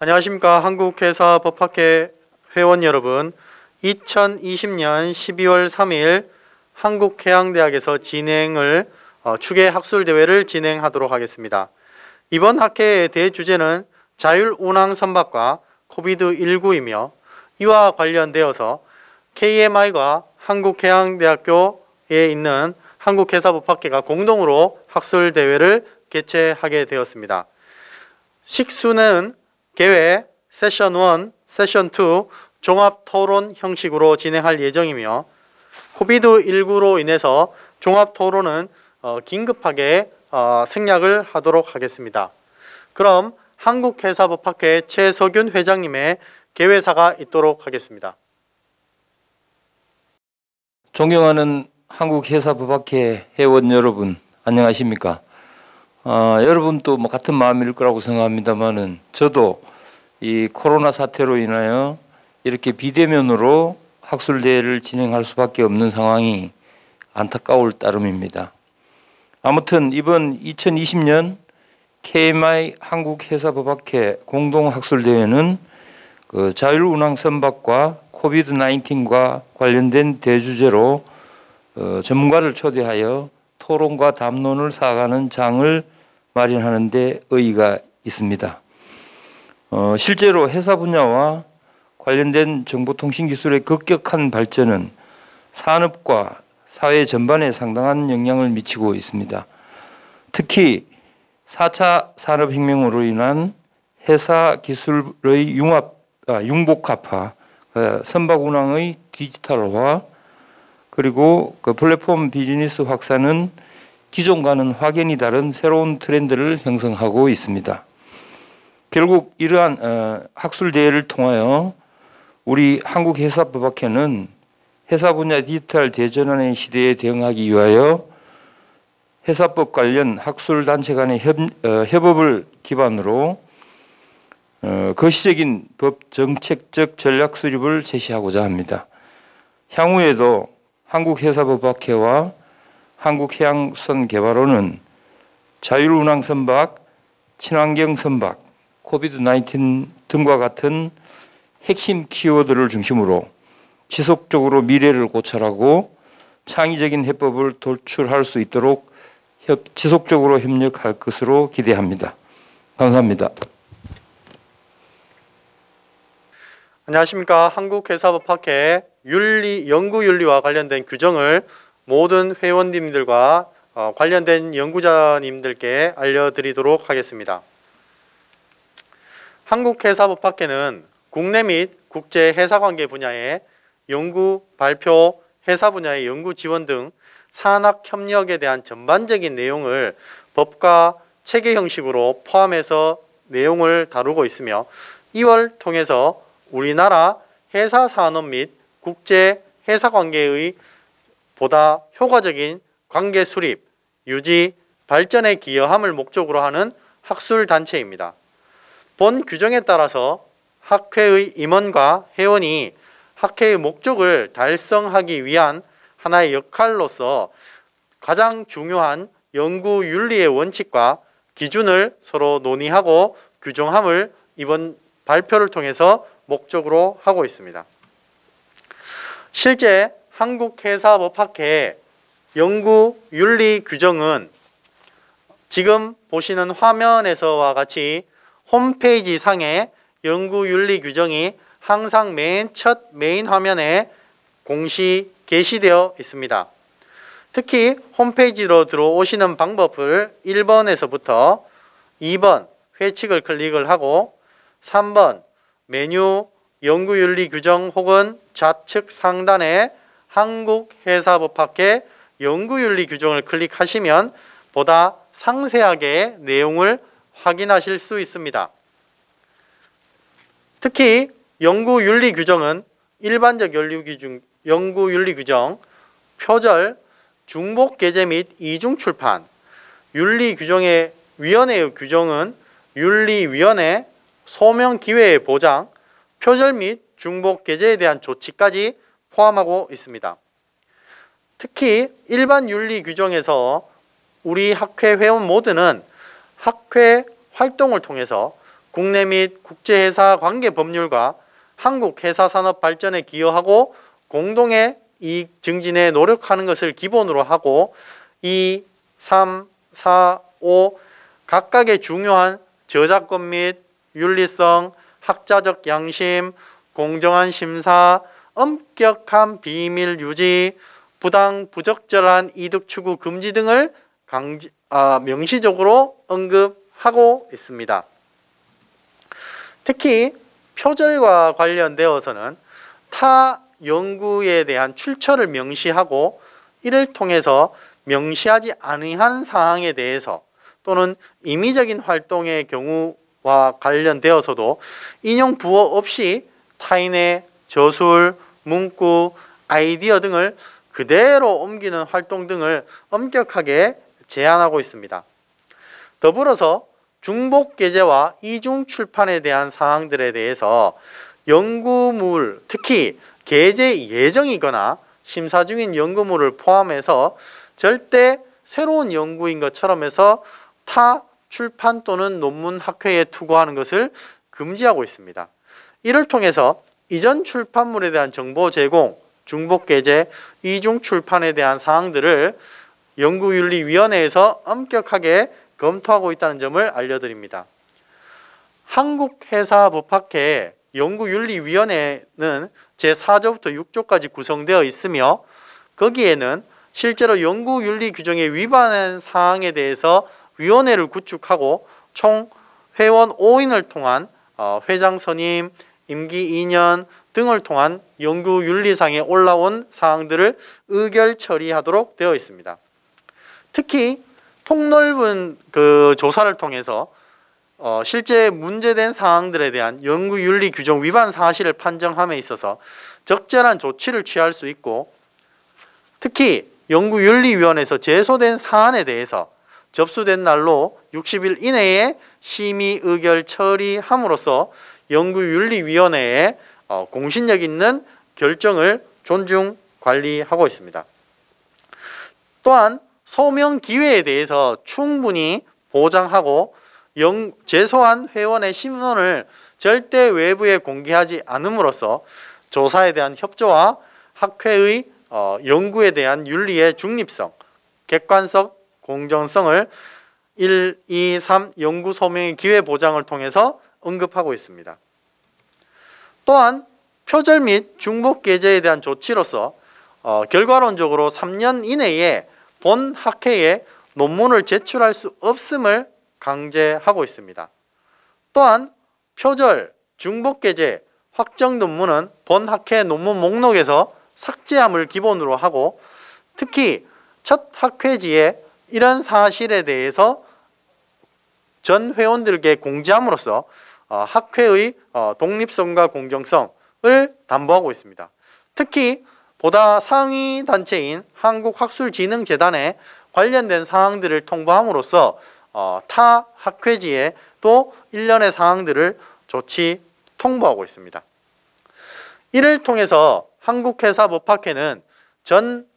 안녕하십니까. 한국회사법학회 회원 여러분, 2020년 12월 3일 한국해양대학에서 진행을 추계학술대회를 진행하도록 하겠습니다. 이번 학회의 대주제는 자율운항선박과 코비드19이며 이와 관련되어서 KMI과 한국해양대학교에 있는 한국회사법학회가 공동으로 학술대회를 개최하게 되었습니다. 식수는 개회 세션 1, 세션 2 종합토론 형식으로 진행할 예정이며 코비드19로 인해서 종합토론은 긴급하게 생략을 하도록 하겠습니다. 그럼 한국회사법학회 최석윤 회장님의 개회사가 있도록 하겠습니다. 존경하는 한국회사법학회 회원 여러분, 안녕하십니까? 여러분도 같은 마음일 거라고 생각합니다만은 저도 이 코로나 사태로 인하여 이렇게 비대면으로 학술대회를 진행할 수밖에 없는 상황이 안타까울 따름입니다. 아무튼 이번 2020년 KMI 한국회사법학회 공동학술대회는 자율운항선박과 코비드19과 관련된 대주제로 전문가를 초대하여 토론과 담론을 쌓아가는 장을 마련하는 데 의의가 있습니다. 실제로 회사 분야와 관련된 정보통신기술의 급격한 발전은 산업과 사회 전반에 상당한 영향을 미치고 있습니다. 특히 4차 산업혁명으로 인한 회사 기술의 융복합화, 선박운항의 디지털화, 그리고 플랫폼 비즈니스 확산은 기존과는 확연히 다른 새로운 트렌드를 형성하고 있습니다. 결국 이러한 학술대회를 통하여 우리 한국회사법학회는 회사 분야 디지털 대전환의 시대에 대응하기 위하여 회사법 관련 학술단체 간의 협업을 기반으로 거시적인 법 정책적 전략 수립을 제시하고자 합니다. 향후에도 한국회사법학회와 한국해양수산개발원은 자율운항선박, 친환경선박, 코비드19 등과 같은 핵심 키워드를 중심으로 지속적으로 미래를 고찰하고 창의적인 해법을 도출할 수 있도록 지속적으로 협력할 것으로 기대합니다. 감사합니다. 안녕하십니까. 한국회사법학회 연구윤리와 관련된 규정을 모든 회원님들과 관련된 연구자님들께 알려드리도록 하겠습니다. 한국회사법학회는 국내 및 국제 회사관계 분야의 연구, 발표, 회사 분야의 연구 지원 등 산학 협력에 대한 전반적인 내용을 법과 체계 형식으로 포함해서 내용을 다루고 있으며 이월 통해서 우리나라 회사 산업 및 국제 회사 관계의 보다 효과적인 관계 수립, 유지, 발전에 기여함을 목적으로 하는 학술단체입니다. 본 규정에 따라서 학회의 임원과 회원이 학회의 목적을 달성하기 위한 하나의 역할로서 가장 중요한 연구윤리의 원칙과 기준을 서로 논의하고 규정함을 이번 발표를 통해서 목적으로 하고 있습니다. 실제 한국회사법학회의 연구윤리 규정은 지금 보시는 화면에서와 같이 홈페이지 상에 연구윤리 규정이 항상 맨 첫 메인 화면에 공시 게시되어 있습니다. 특히 홈페이지로 들어오시는 방법을 1번에서부터 2번 회칙을 클릭을 하고 3번 메뉴 연구윤리 규정 혹은 좌측 상단에 한국회사법학회 연구윤리 규정을 클릭하시면 보다 상세하게 내용을 확인하실 수 있습니다. 특히 연구윤리 규정은 일반적 연구윤리 규정, 표절, 중복 게재 및 이중 출판, 윤리 규정의 위원회의 규정은 윤리위원회, 소명 기회의 보장, 표절 및 중복 게재에 대한 조치까지 포함하고 있습니다. 특히 일반 윤리 규정에서 우리 학회 회원 모두는 학회 활동을 통해서 국내 및 국제회사 관계 법률과 한국 회사 산업 발전에 기여하고 공동의 이익 증진에 노력하는 것을 기본으로 하고 2, 3, 4, 5 각각의 중요한 저작권 및 윤리성, 학자적 양심, 공정한 심사, 엄격한 비밀 유지, 부당 부적절한 이득 추구 금지 등을 명시적으로 언급하고 있습니다. 특히 표절과 관련되어서는 타 연구에 대한 출처를 명시하고 이를 통해서 명시하지 아니한 사항에 대해서 또는 임의적인 활동의 경우와 관련되어서도 인용 부호 없이 타인의 저술, 문구, 아이디어 등을 그대로 옮기는 활동 등을 엄격하게 제한하고 있습니다. 더불어서 중복 게재와 이중 출판에 대한 사항들에 대해서 연구물, 특히 게재 예정이거나 심사 중인 연구물을 포함해서 절대 새로운 연구인 것처럼 해서 타 출판 또는 논문 학회에 투고하는 것을 금지하고 있습니다. 이를 통해서 이전 출판물에 대한 정보 제공, 중복 게재, 이중 출판에 대한 사항들을 연구윤리위원회에서 엄격하게 검토하고 있다는 점을 알려드립니다. 한국회사법학회 연구윤리위원회는 제4조부터 6조까지 구성되어 있으며 거기에는 실제로 연구윤리 규정에 위반한 사항에 대해서 위원회를 구축하고 총 회원 5인을 통한 회장 선임, 임기 2년 등을 통한 연구윤리상에 올라온 사항들을 의결 처리하도록 되어 있습니다. 특히 폭넓은 조사를 통해서 실제 문제된 사항들에 대한 연구윤리 규정 위반 사실을 판정함에 있어서 적절한 조치를 취할 수 있고 특히 연구윤리위원회에서 제소된 사안에 대해서 접수된 날로 60일 이내에 심의 의결 처리함으로써 연구윤리위원회의 공신력 있는 결정을 존중 관리하고 있습니다. 또한 소명 기회에 대해서 충분히 보장하고 제소한 회원의 신원을 절대 외부에 공개하지 않음으로써 조사에 대한 협조와 학회의 연구에 대한 윤리의 중립성, 객관성, 공정성을 1, 2, 3 연구 소명의 기회 보장을 통해서 언급하고 있습니다. 또한 표절 및 중복 게재에 대한 조치로서 결과론적으로 3년 이내에 본 학회에 논문을 제출할 수 없음을 강제하고 있습니다. 또한 표절, 중복 게재, 확정 논문은 본 학회 논문 목록에서 삭제함을 기본으로 하고 특히 첫 학회지에 이런 사실에 대해서 전 회원들에게 공지함으로써 학회의 독립성과 공정성을 담보하고 있습니다. 특히 보다 상위 단체인 한국학술진흥재단에 관련된 사항들을 통보함으로써 타 학회지에 또 일련의 사항들을 조치 통보하고 있습니다. 이를 통해서 한국회사법학회는 전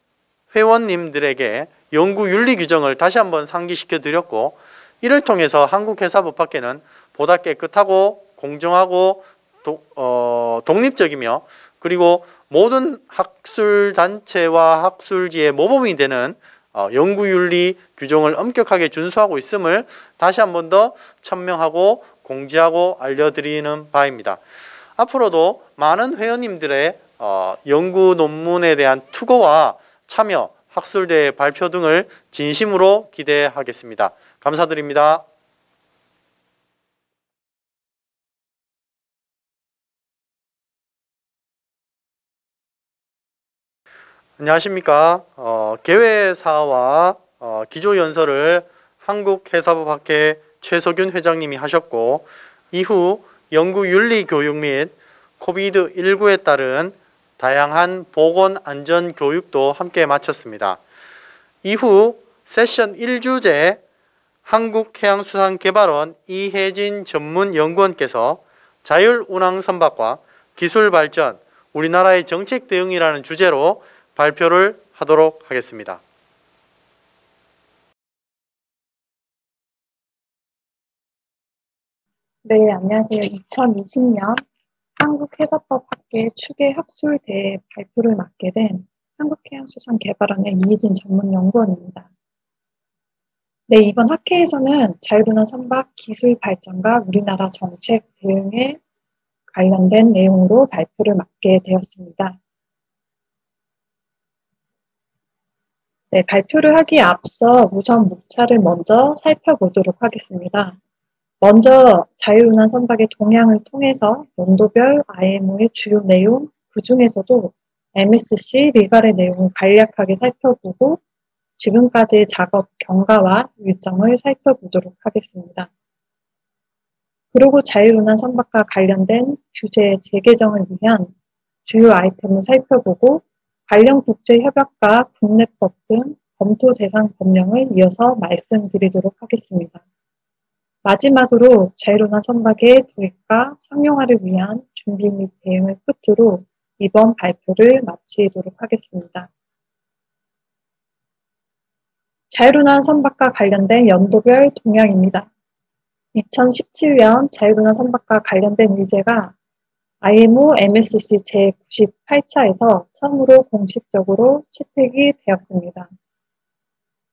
회원님들에게 연구윤리 규정을 다시 한번 상기시켜 드렸고 이를 통해서 한국회사법학회는 보다 깨끗하고 공정하고 독립적이며 그리고 모든 학술단체와 학술지의 모범이 되는 연구윤리 규정을 엄격하게 준수하고 있음을 다시 한 번 더 천명하고 공지하고 알려드리는 바입니다. 앞으로도 많은 회원님들의 연구 논문에 대한 투고와 참여, 학술대회 발표 등을 진심으로 기대하겠습니다. 감사드립니다. 안녕하십니까. 개회사와 기조연설을 한국회사법학회 최석윤 회장님이 하셨고 이후 연구윤리교육 및 코비드19에 따른 다양한 보건안전교육도 함께 마쳤습니다. 이후 세션 1주제 한국해양수산개발원 이혜진 전문연구원께서 자율운항선박과 기술발전, 우리나라의 정책 대응이라는 주제로 발표를 하도록 하겠습니다. 네, 안녕하세요. 2020년 한국해사법학계 추계학술대회 발표를 맡게 된 한국해양수산개발원의 이희진 전문연구원입니다. 네, 이번 학회에서는 자유분한 선박 기술 발전과 우리나라 정책 대응에 관련된 내용으로 발표를 맡게 되었습니다. 네, 발표를 하기에 앞서 우선 목차를 먼저 살펴보도록 하겠습니다. 먼저 자유운한 선박의 동향을 통해서 연도별 IMO의 주요 내용, 그중에서도 MSC 리갈의 내용을 간략하게 살펴보고 지금까지의 작업 경과와 일정을 살펴보도록 하겠습니다. 그리고 자유운한 선박과 관련된 규제 재개정을 위한 주요 아이템을 살펴보고 관련 국제협약과 국내법 등 검토 대상 법령을 이어서 말씀드리도록 하겠습니다. 마지막으로 자유로운 선박의 도입과 상용화를 위한 준비 및 대응을 끝으로 이번 발표를 마치도록 하겠습니다. 자유로운 선박과 관련된 연도별 동향입니다. 2017년 자유로운 선박과 관련된 의제가 IMO MSC 제98차에서 처음으로 공식적으로 채택이 되었습니다.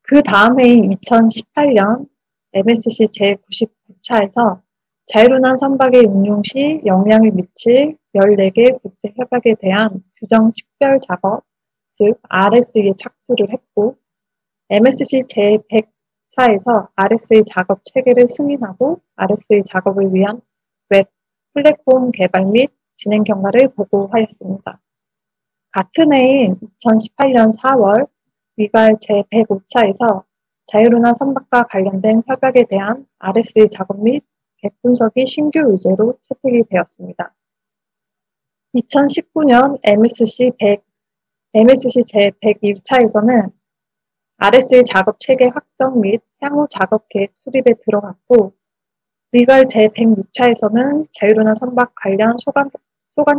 그 다음 해인 2018년 MSC 제99차에서 자유로운 선박의 운용 시 영향을 미칠 14개 국제협약에 대한 규정 식별 작업, 즉 RSE에 착수를 했고 MSC 제100차에서 RSE 작업 체계를 승인하고 RSE 작업을 위한 웹 플랫폼 개발 및 진행 경과를 보고하였습니다. 같은 해인 2018년 4월 위갈 제105차에서 자유로운 선박과 관련된 협약에 대한 RSE 작업 및 객분석이 신규 의제로 채택이 되었습니다. 2019년 MSC 제101차에서는 RSE 작업 체계 확정 및 향후 작업 계획 수립에 들어갔고 위갈 제106차에서는 자유로운 선박 관련 소관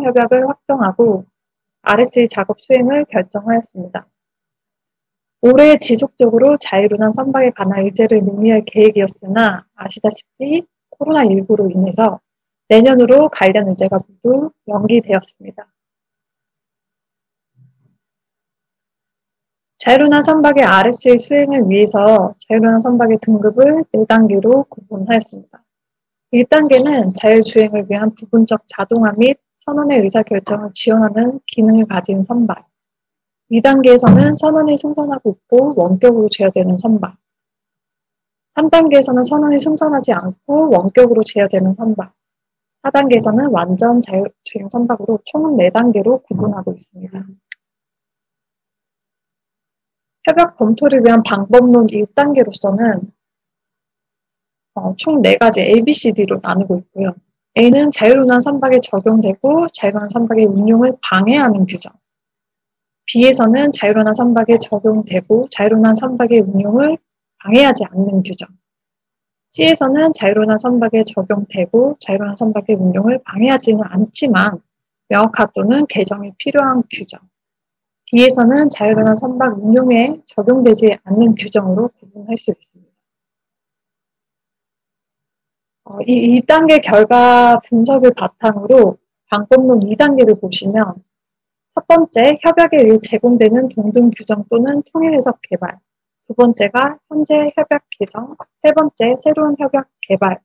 협약을 확정하고 RSE 작업 수행을 결정하였습니다. 올해 지속적으로 자유로운 선박에 관한 의제를 논의할 계획이었으나 아시다시피 코로나19로 인해서 내년으로 관련 의제가 모두 연기되었습니다. 자유로운 선박의 RSE 수행을 위해서 자유로운 선박의 등급을 4단계로 구분하였습니다. 1단계는 자율주행을 위한 부분적 자동화 및 선원의 의사결정을 지원하는 기능을 가진 선박. 2단계에서는 선원이 승선하고 있고 원격으로 제어되는 선박. 3단계에서는 선원이 승선하지 않고 원격으로 제어되는 선박. 4단계에서는 완전 자율주행 선박으로 총 4단계로 구분하고 있습니다. 협약 검토를 위한 방법론 1단계로서는 총 4가지 ABCD로 나누고 있고요. A는 자유로운 선박에 적용되고 자유로운 선박의 운용을 방해하는 규정. B에서는 자유로운 선박에 적용되고 자유로운 선박의 운용을 방해하지 않는 규정. C에서는 자유로운 선박에 적용되고 자유로운 선박의 운용을 방해하지는 않지만 명확한 또는 개정이 필요한 규정. D에서는 자유로운 선박 운용에 적용되지 않는 규정으로 구분할 수 있습니다. 이 1단계 결과 분석을 바탕으로 방법론 2단계를 보시면 첫 번째, 협약에 의해 제공되는 동등 규정 또는 통일 해석 개발. 두 번째가 현재 협약 개정. 세 번째, 새로운 협약 개발.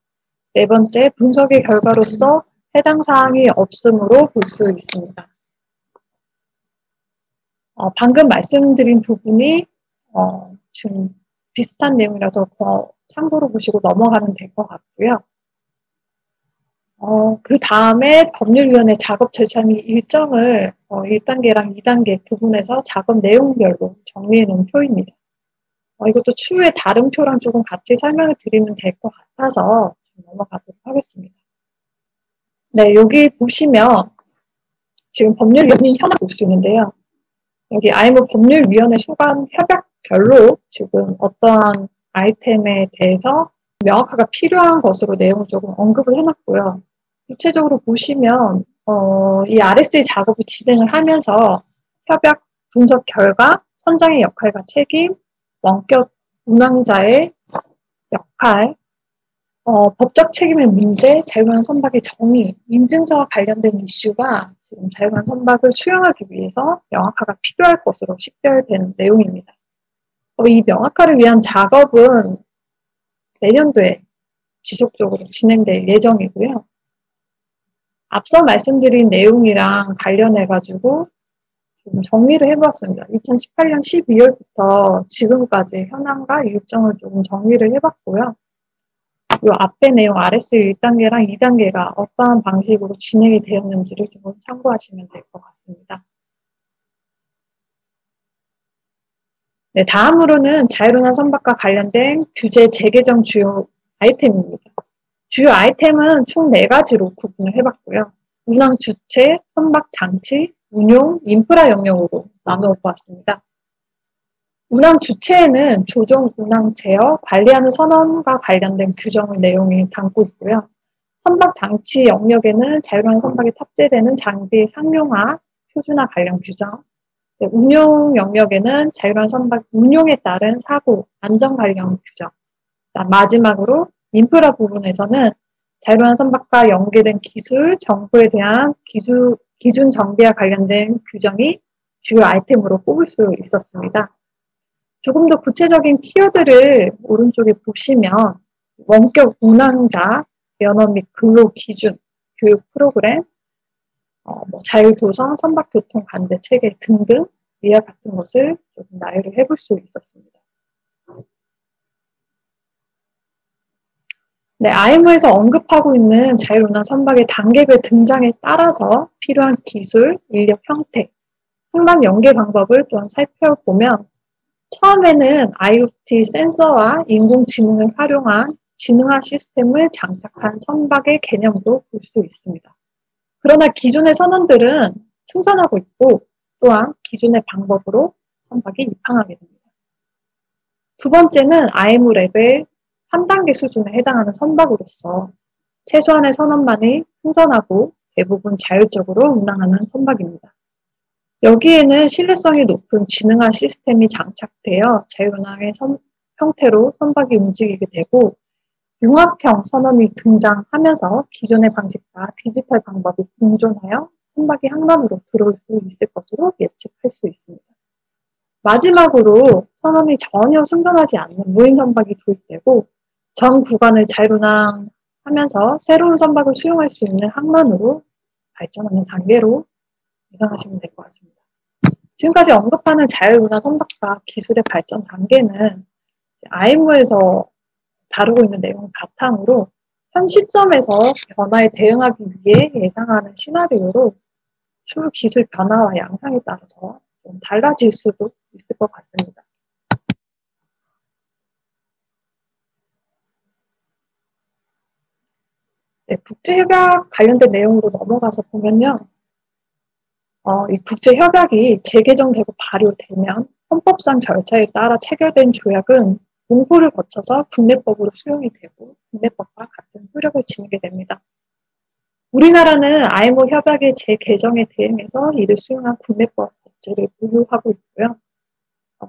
네 번째, 분석의 결과로서 해당 사항이 없음으로 볼 수 있습니다. 방금 말씀드린 부분이 지금 비슷한 내용이라서 참고로 보시고 넘어가면 될 것 같고요. 그 다음에 법률위원회 작업 절차 및 일정을 1단계랑 2단계 부분에서 작업 내용별로 정리해 놓은 표입니다. 이것도 추후에 다른 표랑 조금 같이 설명을 드리면 될 것 같아서 넘어가도록 하겠습니다. 네, 여기 보시면 지금 법률위원회 현황 볼 수 있는데요. 여기 IMO 법률위원회 소관 협약별로 지금 어떠한 아이템에 대해서 명확하게 필요한 것으로 내용을 조금 언급을 해놨고요. 구체적으로 보시면 이 RSE 작업을 진행을 하면서 협약 분석 결과, 선장의 역할과 책임, 원격 운항자의 역할, 법적 책임의 문제, 자유로운 선박의 정의, 인증서와 관련된 이슈가 지금 자유로운 선박을 수용하기 위해서 명확화가 필요할 것으로 식별된 내용입니다. 이 명확화를 위한 작업은 내년도에 지속적으로 진행될 예정이고요. 앞서 말씀드린 내용이랑 관련해가지고 좀 정리를 해보았습니다. 2018년 12월부터 지금까지 현황과 일정을 조금 정리를 해봤고요. 이 앞에 내용 RS 1단계랑 2단계가 어떠한 방식으로 진행이 되었는지를 좀 참고하시면 될 것 같습니다. 네, 다음으로는 자유로운 선박과 관련된 규제 재개정 주요 아이템입니다. 주요 아이템은 총 4가지로 구분을 해봤고요. 운항 주체, 선박 장치, 운용, 인프라 영역으로 나누어 보았습니다. 운항 주체에는 조종 운항 제어, 관리하는 선언과 관련된 규정의 내용이 담고 있고요. 선박 장치 영역에는 자유로운 선박에 탑재되는 장비의 상용화, 표준화 관련 규정, 운용 영역에는 자유로운 선박 운용에 따른 사고, 안전 관련 규정, 마지막으로 인프라 부분에서는 자유로운 선박과 연계된 기술, 정보에 대한 기준 정비와 관련된 규정이 주요 아이템으로 꼽을 수 있었습니다. 조금 더 구체적인 키워드를 오른쪽에 보시면 원격 운항자, 면허 및 근로 기준, 교육 프로그램, 자율도성, 선박교통 관제 체계 등등 이와 같은 것을 조금 나열을 해볼 수 있었습니다. 네, IMO에서 언급하고 있는 자율운항 선박의 단계별 등장에 따라서 필요한 기술, 인력 형태, 항만 연계 방법을 또한 살펴보면 처음에는 IoT 센서와 인공지능을 활용한 지능화 시스템을 장착한 선박의 개념도 볼 수 있습니다. 그러나 기존의 선원들은 승선하고 있고 또한 기존의 방법으로 선박이 입항하게 됩니다. 두 번째는 IMO 레벨 3단계 수준에 해당하는 선박으로서 최소한의 선원만이 승선하고 대부분 자율적으로 운항하는 선박입니다. 여기에는 신뢰성이 높은 지능화 시스템이 장착되어 자율운항의 형태로 선박이 움직이게 되고 융합형 선원이 등장하면서 기존의 방식과 디지털 방법이 공존하여 선박이 항만으로 들어올 수 있을 것으로 예측할 수 있습니다. 마지막으로 선원이 전혀 승선하지 않는 무인 선박이 도입되고 전 구간을 자율운항하면서 새로운 선박을 수용할 수 있는 항만으로 발전하는 단계로 예상하시면 될 것 같습니다. 지금까지 언급하는 자율운항 선박과 기술의 발전 단계는 IMO에서 다루고 있는 내용 바탕으로 현 시점에서 변화에 대응하기 위해 예상하는 시나리오로 추후 기술 변화와 양상에 따라서 좀 달라질 수도 있을 것 같습니다. 네, 국제협약 관련된 내용으로 넘어가서 보면요. 이 국제협약이 재개정되고 발효되면 헌법상 절차에 따라 체결된 조약은 공포를 거쳐서 국내법으로 수용이 되고 국내법과 같은 효력을 지니게 됩니다. 우리나라는 IMO 협약의 재개정에 대응해서 이를 수용한 국내법 법제를 보유하고 있고요.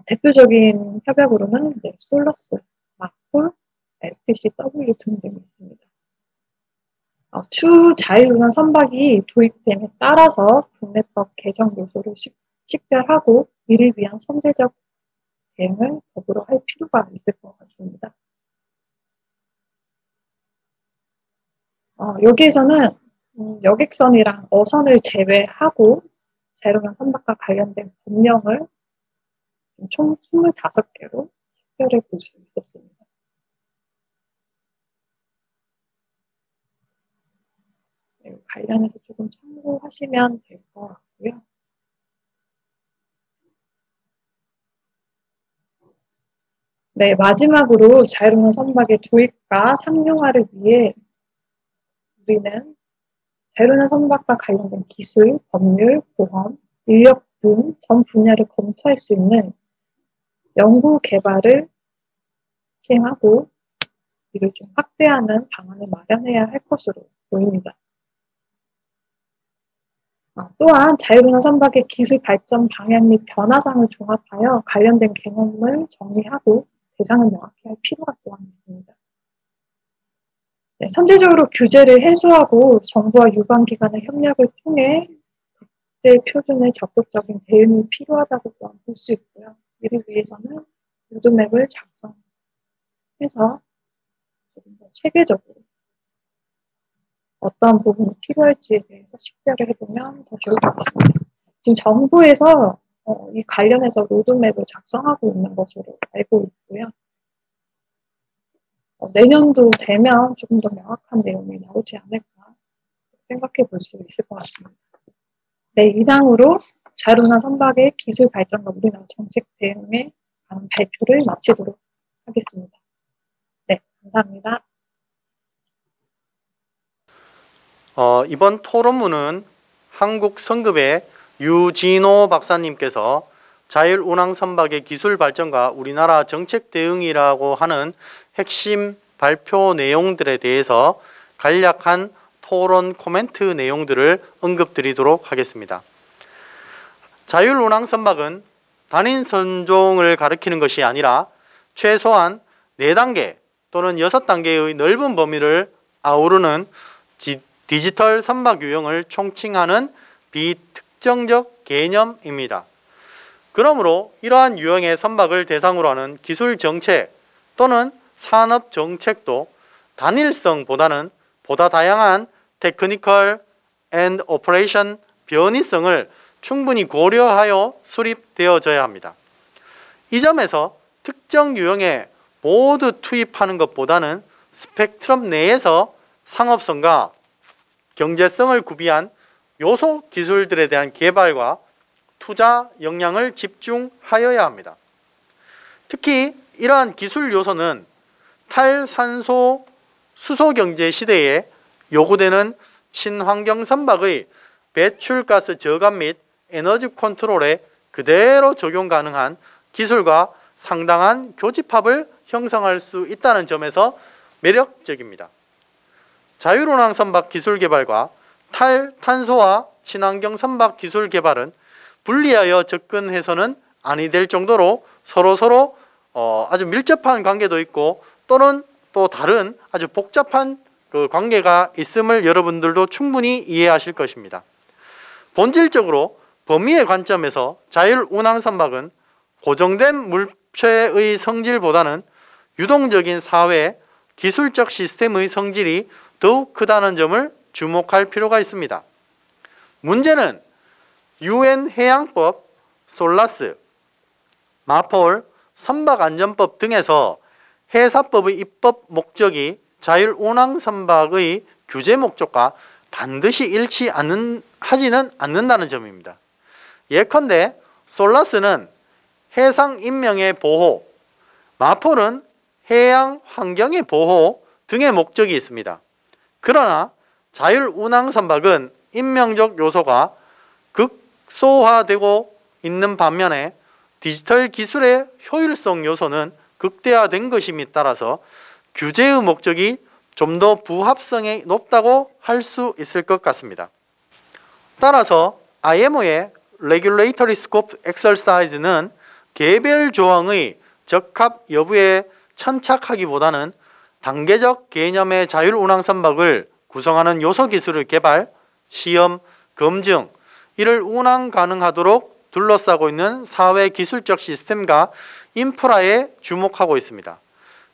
대표적인 협약으로는 솔러스, 마폴, STCW 등등이 있습니다. 추후 자율운항 선박이 도입됨에 따라서 국내법 개정 요소를 식별하고 이를 위한 선제적 대응을 더불어 할 필요가 있을 것 같습니다. 여기에서는 여객선이랑 어선을 제외하고 자율운항 선박과 관련된 법령을 총 25개로 식별해 볼 수 있었습니다. 관련해서 조금 참고하시면 될 것 같고요. 네, 마지막으로 자율운항 선박의 도입과 상용화를 위해 우리는 자율운항 선박과 관련된 기술, 법률, 보험, 인력 등 전 분야를 검토할 수 있는 연구 개발을 시행하고 이를 좀 확대하는 방안을 마련해야 할 것으로 보입니다. 또한 자율운항 선박의 기술 발전 방향 및 변화상을 종합하여 관련된 개념을 정리하고 대상을 명확히 할 필요가 또한 있습니다. 네, 선제적으로 규제를 해소하고 정부와 유관기관의 협력을 통해 국제 표준에 적극적인 대응이 필요하다고 또한 볼 수 있고요. 이를 위해서는 로드맵을 작성해서 조금 더 체계적으로 어떤 부분이 필요할지에 대해서 식별을 해보면 더 좋을 것 같습니다. 지금 정부에서 이 관련해서 로드맵을 작성하고 있는 것으로 알고 있고요. 내년도 되면 조금 더 명확한 내용이 나오지 않을까 생각해 볼 수 있을 것 같습니다. 네, 이상으로 자율운항 선박의 기술 발전과 우리나라 정책 대응에 관한 발표를 마치도록 하겠습니다. 네, 감사합니다. 이번 토론문은 한국 성급의 유진호 박사님께서 자율운항 선박의 기술 발전과 우리나라 정책 대응이라고 하는 핵심 발표 내용들에 대해서 간략한 토론 코멘트 내용들을 언급드리도록 하겠습니다. 자율운항 선박은 단인 선종을 가리키는 것이 아니라 최소한 4단계 또는 6단계의 넓은 범위를 아우르는 디지털 선박 유형을 총칭하는 비특정적 개념입니다. 그러므로 이러한 유형의 선박을 대상으로 하는 기술 정책 또는 산업 정책도 단일성보다는 보다 다양한 테크니컬 앤 오퍼레이션 변이성을 충분히 고려하여 수립되어져야 합니다. 이 점에서 특정 유형에 모두 투입하는 것보다는 스펙트럼 내에서 상업성과 경제성을 구비한 요소 기술들에 대한 개발과 투자 역량을 집중하여야 합니다. 특히 이러한 기술 요소는 탈산소 수소 경제 시대에 요구되는 친환경 선박의 배출가스 저감 및 에너지 컨트롤에 그대로 적용 가능한 기술과 상당한 교집합을 형성할 수 있다는 점에서 매력적입니다. 자율운항 선박 기술 개발과 탈탄소와 친환경 선박 기술 개발은 분리하여 접근해서는 아니 될 정도로 서로 아주 밀접한 관계도 있고 또는 또 다른 아주 복잡한 그 관계가 있음을 여러분들도 충분히 이해하실 것입니다. 본질적으로 범위의 관점에서 자율운항 선박은 고정된 물체의 성질보다는 유동적인 사회, 기술적 시스템의 성질이 더욱 크다는 점을 주목할 필요가 있습니다. 문제는 UN 해양법, 솔라스, 마폴, 선박안전법 등에서 해사법의 입법 목적이 자율운항 선박의 규제 목적과 반드시 일치하지는 않는다는 점입니다. 예컨대 솔라스는 해상 인명의 보호, 마폴은 해양 환경의 보호 등의 목적이 있습니다. 그러나 자율운항 선박은 인명적 요소가 극소화되고 있는 반면에 디지털 기술의 효율성 요소는 극대화된 것임에 따라서 규제의 목적이 좀 더 부합성이 높다고 할 수 있을 것 같습니다. 따라서 IMO의 Regulatory Scope Exercise는 개별 조항의 적합 여부에 천착하기보다는 단계적 개념의 자율운항 선박을 구성하는 요소 기술의 개발, 시험, 검증, 이를 운항 가능하도록 둘러싸고 있는 사회 기술적 시스템과 인프라에 주목하고 있습니다.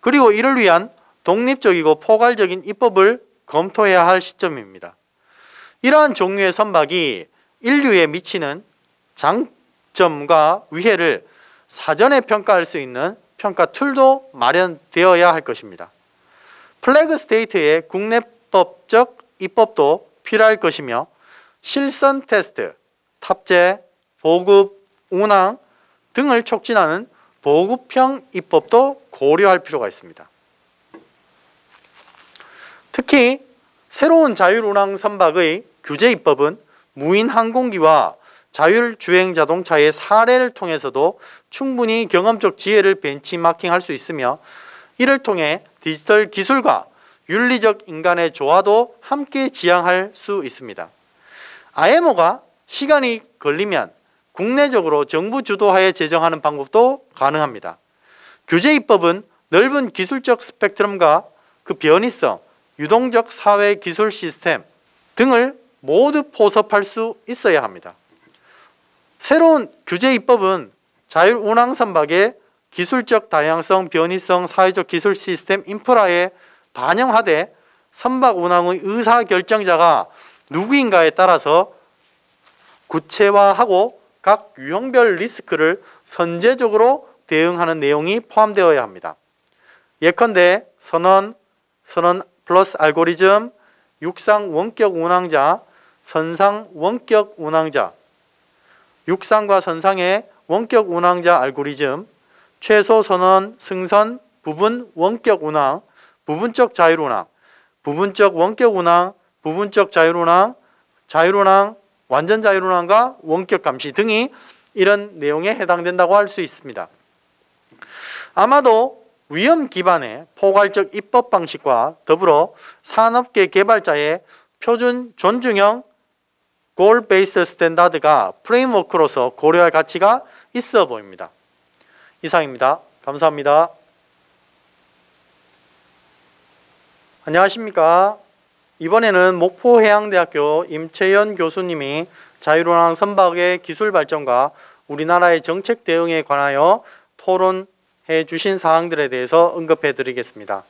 그리고 이를 위한 독립적이고 포괄적인 입법을 검토해야 할 시점입니다. 이러한 종류의 선박이 인류에 미치는 장점과 위해를 사전에 평가할 수 있는 평가 툴도 마련되어야 할 것입니다. 플래그 스테이트의 국내법적 입법도 필요할 것이며 실선 테스트, 탑재, 보급, 운항 등을 촉진하는 보급형 입법도 고려할 필요가 있습니다. 특히 새로운 자율운항 선박의 규제 입법은 무인 항공기와 자율주행 자동차의 사례를 통해서도 충분히 경험적 지혜를 벤치마킹할 수 있으며 이를 통해 디지털 기술과 윤리적 인간의 조화도 함께 지향할 수 있습니다. IMO가 시간이 걸리면 국내적으로 정부 주도하에 제정하는 방법도 가능합니다. 규제 입법은 넓은 기술적 스펙트럼과 그 변이성, 유동적 사회 기술 시스템 등을 모두 포섭할 수 있어야 합니다. 새로운 규제 입법은 자율 운항 선박의 기술적 다양성, 변이성, 사회적 기술 시스템 인프라에 반영하되 선박 운항의 의사결정자가 누구인가에 따라서 구체화하고 각 유형별 리스크를 선제적으로 대응하는 내용이 포함되어야 합니다. 예컨대 선원 플러스 알고리즘, 육상 원격 운항자, 선상 원격 운항자, 육상과 선상의 원격 운항자 알고리즘, 최소 선원, 승선, 부분 원격 운항, 부분적 자율 운항, 부분적 원격 운항, 부분적 자율 운항, 자율 운항, 완전 자율 운항과 원격 감시 등이 이런 내용에 해당된다고 할 수 있습니다. 아마도 위험 기반의 포괄적 입법 방식과 더불어 산업계 개발자의 표준 존중형 골 베이스 스탠다드가 프레임워크로서 고려할 가치가 있어 보입니다. 이상입니다. 감사합니다. 안녕하십니까. 이번에는 목포해양대학교 임채연 교수님이 자율운항 선박의 기술 발전과 우리나라의 정책 대응에 관하여 토론해 주신 사항들에 대해서 언급해 드리겠습니다.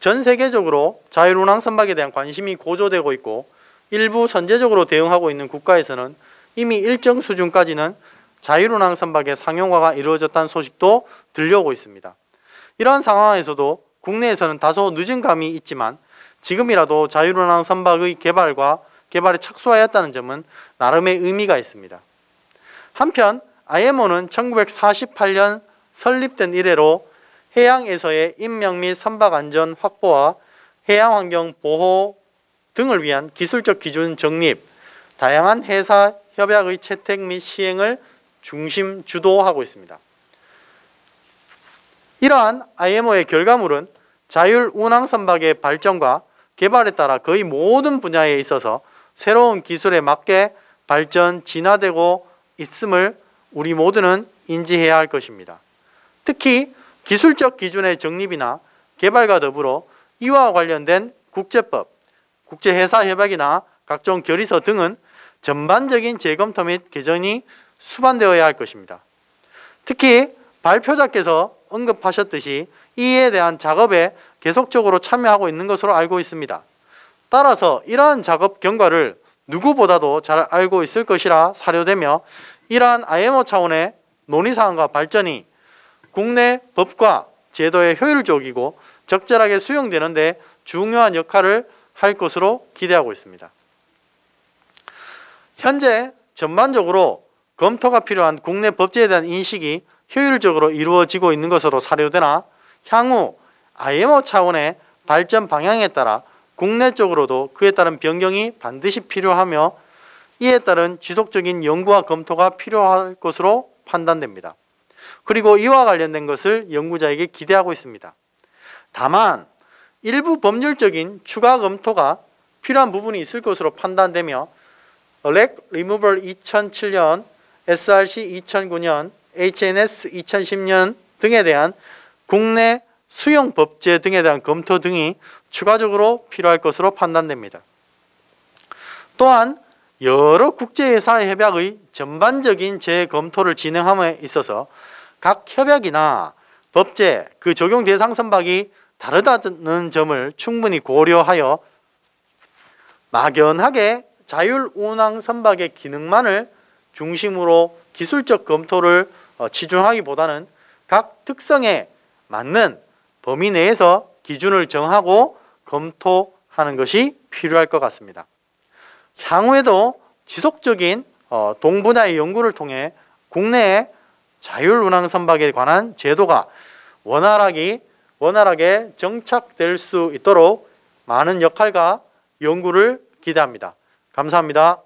전 세계적으로 자율운항 선박에 대한 관심이 고조되고 있고 일부 선제적으로 대응하고 있는 국가에서는 이미 일정 수준까지는 자율운항 선박의 상용화가 이루어졌다는 소식도 들려오고 있습니다. 이러한 상황에서도 국내에서는 다소 늦은 감이 있지만 지금이라도 자율운항 선박의 개발에 착수하였다는 점은 나름의 의미가 있습니다. 한편 IMO는 1948년 설립된 이래로 해양에서의 인명 및 선박 안전 확보와 해양환경 보호 등을 위한 기술적 기준 정립, 다양한 해사 협약의 채택 및 시행을 중심 주도하고 있습니다. 이러한 IMO의 결과물은 자율 운항 선박의 발전과 개발에 따라 거의 모든 분야에 있어서 새로운 기술에 맞게 발전, 진화되고 있음을 우리 모두는 인지해야 할 것입니다. 특히 기술적 기준의 정립이나 개발과 더불어 이와 관련된 국제법, 국제해사협약이나 각종 결의서 등은 전반적인 재검토 및 개정이 수반되어야 할 것입니다. 특히 발표자께서 언급하셨듯이 이에 대한 작업에 계속적으로 참여하고 있는 것으로 알고 있습니다. 따라서 이러한 작업 경과를 누구보다도 잘 알고 있을 것이라 사료되며 이러한 IMO 차원의 논의사항과 발전이 국내 법과 제도의 효율적이고 적절하게 수용되는 데 중요한 역할을 할 것으로 기대하고 있습니다. 현재 전반적으로 검토가 필요한 국내 법제에 대한 인식이 효율적으로 이루어지고 있는 것으로 사료되나 향후 IMO 차원의 발전 방향에 따라 국내적으로도 그에 따른 변경이 반드시 필요하며 이에 따른 지속적인 연구와 검토가 필요할 것으로 판단됩니다. 그리고 이와 관련된 것을 연구자에게 기대하고 있습니다. 다만 일부 법률적인 추가 검토가 필요한 부분이 있을 것으로 판단되며 Wreck Removal 2007년, SRC 2009년, HNS 2010년 등에 대한 국내 수용 법제 등에 대한 검토 등이 추가적으로 필요할 것으로 판단됩니다. 또한 여러 국제회사 협약의 전반적인 재검토를 진행함에 있어서 각 협약이나 법제, 그 적용 대상 선박이 다르다는 점을 충분히 고려하여 막연하게 자율운항 선박의 기능만을 중심으로 기술적 검토를 치중하기보다는 각 특성에 맞는 범위 내에서 기준을 정하고 검토하는 것이 필요할 것 같습니다. 향후에도 지속적인 동분야의 연구를 통해 국내의 자율운항 선박에 관한 제도가 원활하게 정착될 수 있도록 많은 역할과 연구를 기대합니다. 감사합니다.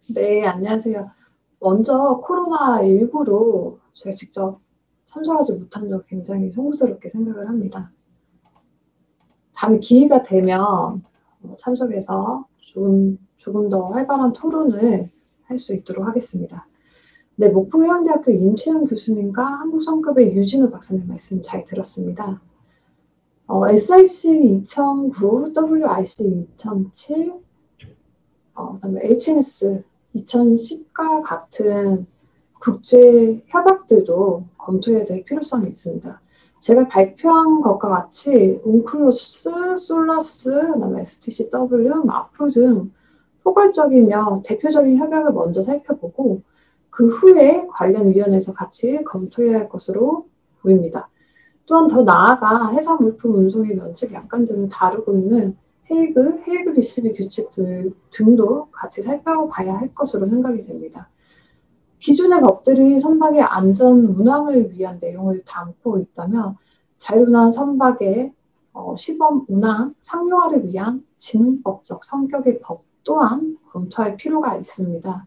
네, 안녕하세요. 먼저 코로나19로 제가 직접 참석하지 못한 점 굉장히 송구스럽게 생각을 합니다. 다음에 기회가 되면 참석해서 조금 더 활발한 토론을 할 수 있도록 하겠습니다. 네, 목포해양대학교 임채영 교수님과 한국성급의 유진우 박사님 말씀 잘 들었습니다. SIC 2009, WIC 2007, 그다음에 HNS 2010과 같은 국제 협약들도 검토해야 될 필요성이 있습니다. 제가 발표한 것과 같이 웅클루스, 솔러스, 그다음에 STCW, 마프 등 포괄적이며 대표적인 협약을 먼저 살펴보고 그 후에 관련 위원회에서 같이 검토해야 할 것으로 보입니다. 또한 더 나아가 해상 물품 운송의 면책 약관 등을 다루고 있는 헤이그 비스비 규칙들 등도 같이 살펴봐야 할 것으로 생각이 됩니다. 기존의 법들이 선박의 안전 운항을 위한 내용을 담고 있다면 자율운항 선박의 시범 운항 상용화를 위한 지능법적 성격의 법 또한 검토할 필요가 있습니다.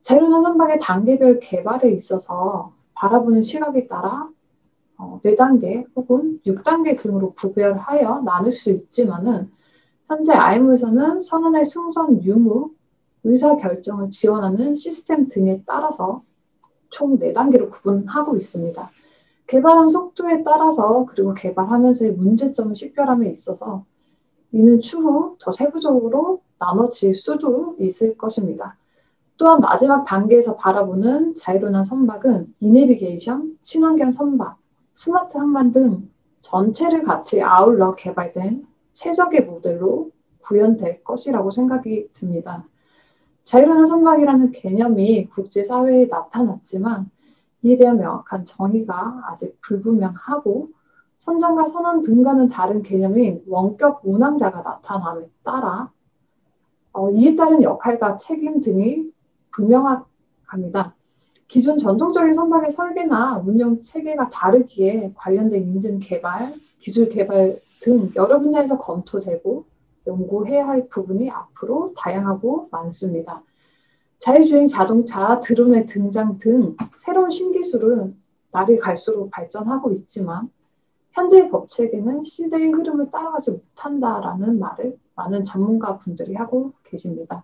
자율운항 선박의 단계별 개발에 있어서 바라보는 시각에 따라 4단계 혹은 6단계 등으로 구별하여 나눌 수 있지만은 현재 IMO에서는 선원의 승선 유무, 의사결정을 지원하는 시스템 등에 따라서 총 4단계로 구분하고 있습니다. 개발한 속도에 따라서 그리고 개발하면서의 문제점 식별함에 있어서 이는 추후 더 세부적으로 나눠질 수도 있을 것입니다. 또한 마지막 단계에서 바라보는 자율운항 선박은 이내비게이션, 친환경 선박, 스마트 항만 등 전체를 같이 아울러 개발된 최적의 모델로 구현될 것이라고 생각이 듭니다. 자율운항 선박이라는 개념이 국제사회에 나타났지만 이에 대한 명확한 정의가 아직 불분명하고 선장과 선원 등과는 다른 개념인 원격 운항자가 나타남에 따라 이에 따른 역할과 책임 등이 불명확합니다. 기존 전통적인 선박의 설계나 운영 체계가 다르기에 관련된 인증 개발, 기술 개발 등 여러 분야에서 검토되고 연구해야 할 부분이 앞으로 다양하고 많습니다. 자율주행 자동차, 드론의 등장 등 새로운 신기술은 날이 갈수록 발전하고 있지만 현재의 법체계는 시대의 흐름을 따라가지 못한다라는 말을 많은 전문가분들이 하고 계십니다.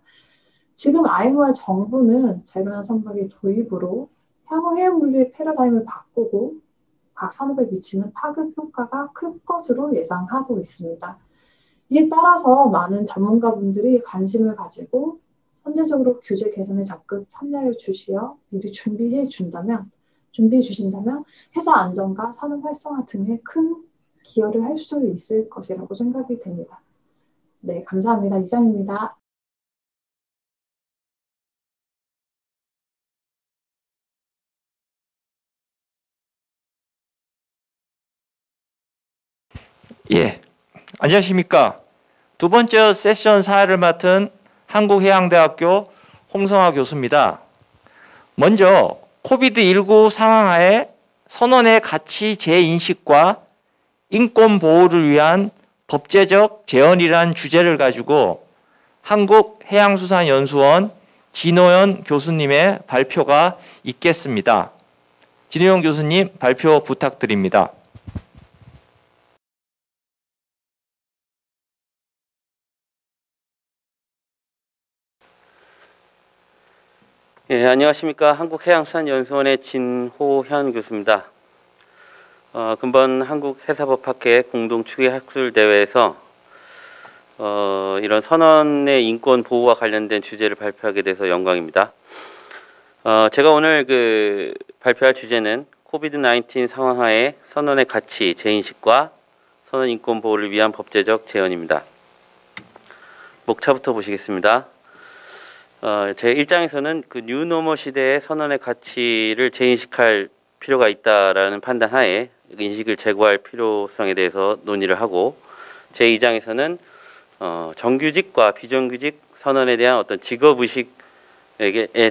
지금 IMO와 정부는 자율운항 선박의 도입으로 향후 해양 물리의 패러다임을 바꾸고 각 산업에 미치는 파급 효과가 클 것으로 예상하고 있습니다. 이에 따라서 많은 전문가분들이 관심을 가지고 선제적으로 규제 개선에 적극 참여해 주시어 미리 준비해 주신다면 회사 안전과 산업 활성화 등에 큰 기여를 할 수 있을 것이라고 생각이 됩니다. 네, 감사합니다. 이상입니다. 예, 안녕하십니까. 두 번째 세션 사회를 맡은 한국해양대학교 홍성화 교수입니다. 먼저 코비드19 상황하에 선원의 가치 재인식과 인권 보호를 위한 법제적 재현이라는 주제를 가지고 한국해양수산연수원 진호연 교수님의 발표가 있겠습니다. 진호연 교수님 발표 부탁드립니다. 예, 안녕하십니까. 한국해양수산연수원의 진호현 교수입니다. 금번 한국해사법학회 공동추계학술대회에서 이런 선원의 인권 보호와 관련된 주제를 발표하게 돼서 영광입니다. 제가 오늘 발표할 주제는 코비드-19 상황하에 선원의 가치 재인식과 선원 인권 보호를 위한 법제적 재현입니다. 목차부터 보시겠습니다. 제 1장에서는 그 뉴노멀 시대의 선원의 가치를 재인식할 필요가 있다라는 판단하에 인식을 제고할 필요성에 대해서 논의를 하고, 제 2장에서는 정규직과 비정규직 선원에 대한 어떤 직업의식에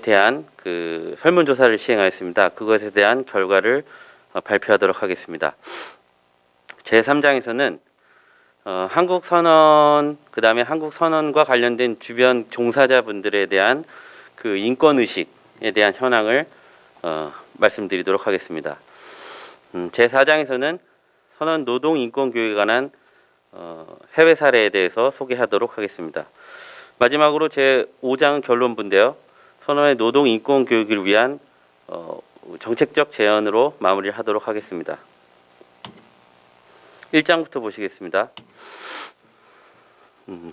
대한 그 설문조사를 시행하였습니다. 그것에 대한 결과를 발표하도록 하겠습니다. 제 3장에서는 한국 선원, 그 다음에 한국 선원과 관련된 주변 종사자분들에 대한 그 인권 의식에 대한 현황을 말씀드리도록 하겠습니다. 제 4장에서는 선원 노동 인권 교육에 관한 해외 사례에 대해서 소개하도록 하겠습니다. 마지막으로 제 5장은 결론부인데요. 선원의 노동 인권 교육을 위한 정책적 제언으로 마무리를 하도록 하겠습니다. 1장부터 보시겠습니다.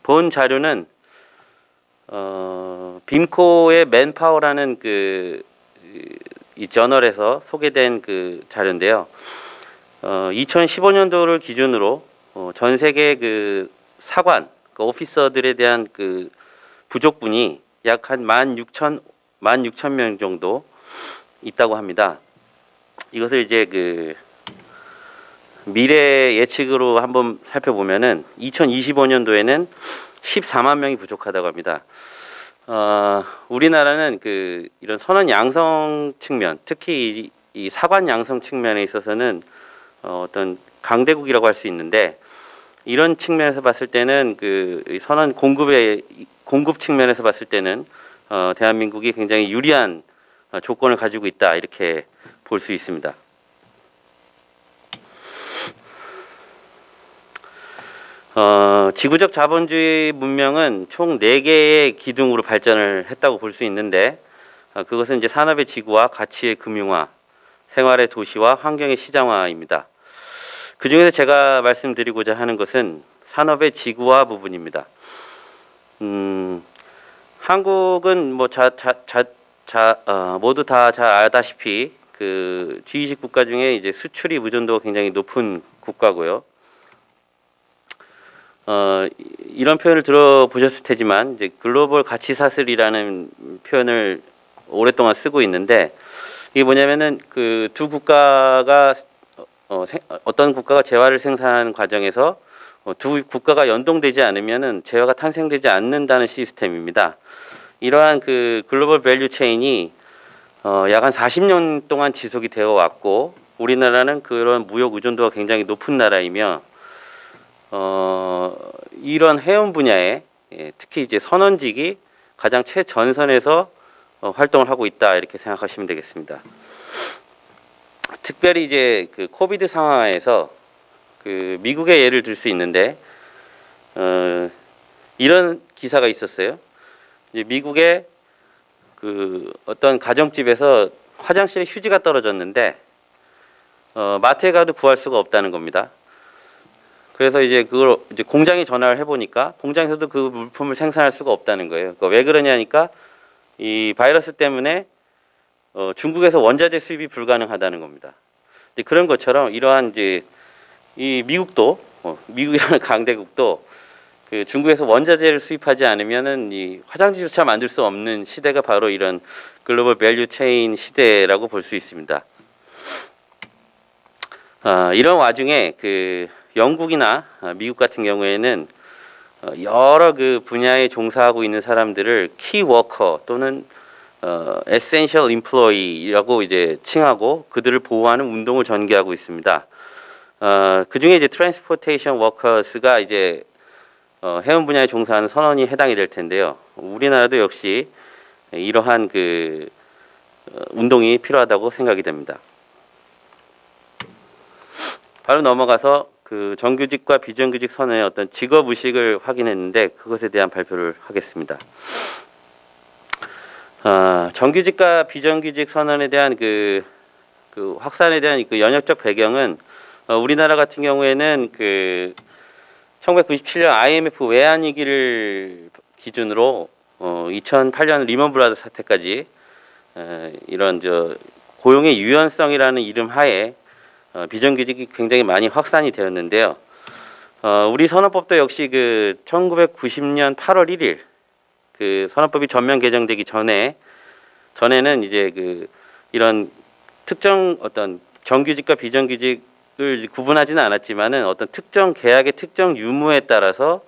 본 자료는 빔코의 맨파워라는 이 저널에서 소개된 그 자료인데요. 2015년도를 기준으로 전 세계 그 사관, 그 오피서들에 대한 그 부족분이 약 한 16,000명 정도 있다고 합니다. 이것을 이제 그 미래 예측으로 한번 살펴보면은 2025년도에는 14만 명이 부족하다고 합니다. 우리나라는 그 이런 선원 양성 측면, 특히 이 사관 양성 측면에 있어서는 어떤 강대국이라고 할 수 있는데, 이런 측면에서 봤을 때는 그 선원 공급 측면에서 봤을 때는 대한민국이 굉장히 유리한 조건을 가지고 있다, 이렇게 볼 수 있습니다. 지구적 자본주의 문명은 총 4개의 기둥으로 발전을 했다고 볼 수 있는데, 그것은 이제 산업의 지구화, 가치의 금융화, 생활의 도시화, 환경의 시장화입니다. 그 중에서 제가 말씀드리고자 하는 것은 산업의 지구화 부분입니다. 한국은 뭐 모두 다 잘 알다시피 그 G20 국가 중에 이제 수출입 의존도가 굉장히 높은 국가고요. 이런 표현을 들어보셨을 테지만 이제 글로벌 가치 사슬이라는 표현을 오랫동안 쓰고 있는데, 이게 뭐냐면은 그 두 국가가 어떤 국가가 재화를 생산하는 과정에서 두 국가가 연동되지 않으면은 재화가 탄생되지 않는다는 시스템입니다. 이러한 그 글로벌 밸류 체인이 약 한 40년 동안 지속이 되어 왔고, 우리나라는 그런 무역 의존도가 굉장히 높은 나라이며, 이런 해운 분야에 특히 이제 선원직이 가장 최전선에서 활동을 하고 있다, 이렇게 생각하시면 되겠습니다. 특별히 이제 그 코비드 상황에서 그 미국의 예를 들 수 있는데, 이런 기사가 있었어요. 이제 미국의 그 어떤 가정집에서 화장실에 휴지가 떨어졌는데 마트에 가도 구할 수가 없다는 겁니다. 그래서 이제 그걸 이제 공장에 전화를 해보니까 공장에서도 그 물품을 생산할 수가 없다는 거예요. 그러니까 왜 그러냐니까 이 바이러스 때문에 중국에서 원자재 수입이 불가능하다는 겁니다. 그런 것처럼 이러한 이제 이 미국도 미국이라는 강대국도 그 중국에서 원자재를 수입하지 않으면은 이 화장지조차 만들 수 없는 시대가 바로 이런 글로벌 밸류 체인 시대라고 볼 수 있습니다. 이런 와중에 그 영국이나 미국 같은 경우에는 여러 그 분야에 종사하고 있는 사람들을 키워커 또는 에센셜 임플로이라고 이제 칭하고 그들을 보호하는 운동을 전개하고 있습니다. 그 중에 이제 트랜스포테이션 워커스가 이제 해운 분야에 종사하는 선원이 해당이 될 텐데요. 우리나라도 역시 이러한 그 운동이 필요하다고 생각이 됩니다. 바로 넘어가서 그 정규직과 비정규직 선언의 어떤 직업 의식을 확인했는데 그것에 대한 발표를 하겠습니다. 정규직과 비정규직 선언에 대한 그 확산에 대한 그 연역적 배경은 우리나라 같은 경우에는 그 1997년 IMF 외환위기를 기준으로 2008년 리먼 브라더 사태까지 이런 고용의 유연성이라는 이름 하에 비정규직이 굉장히 많이 확산이 되었는데요. 우리 선언법도 역시 그 1990년 8월 1일 그 선언법이 전면 개정되기 전에는 이제 그 이런 특정 어떤 정규직과 비정규직을 구분하지는 않았지만은 어떤 특정 계약의 특정 유무에 따라서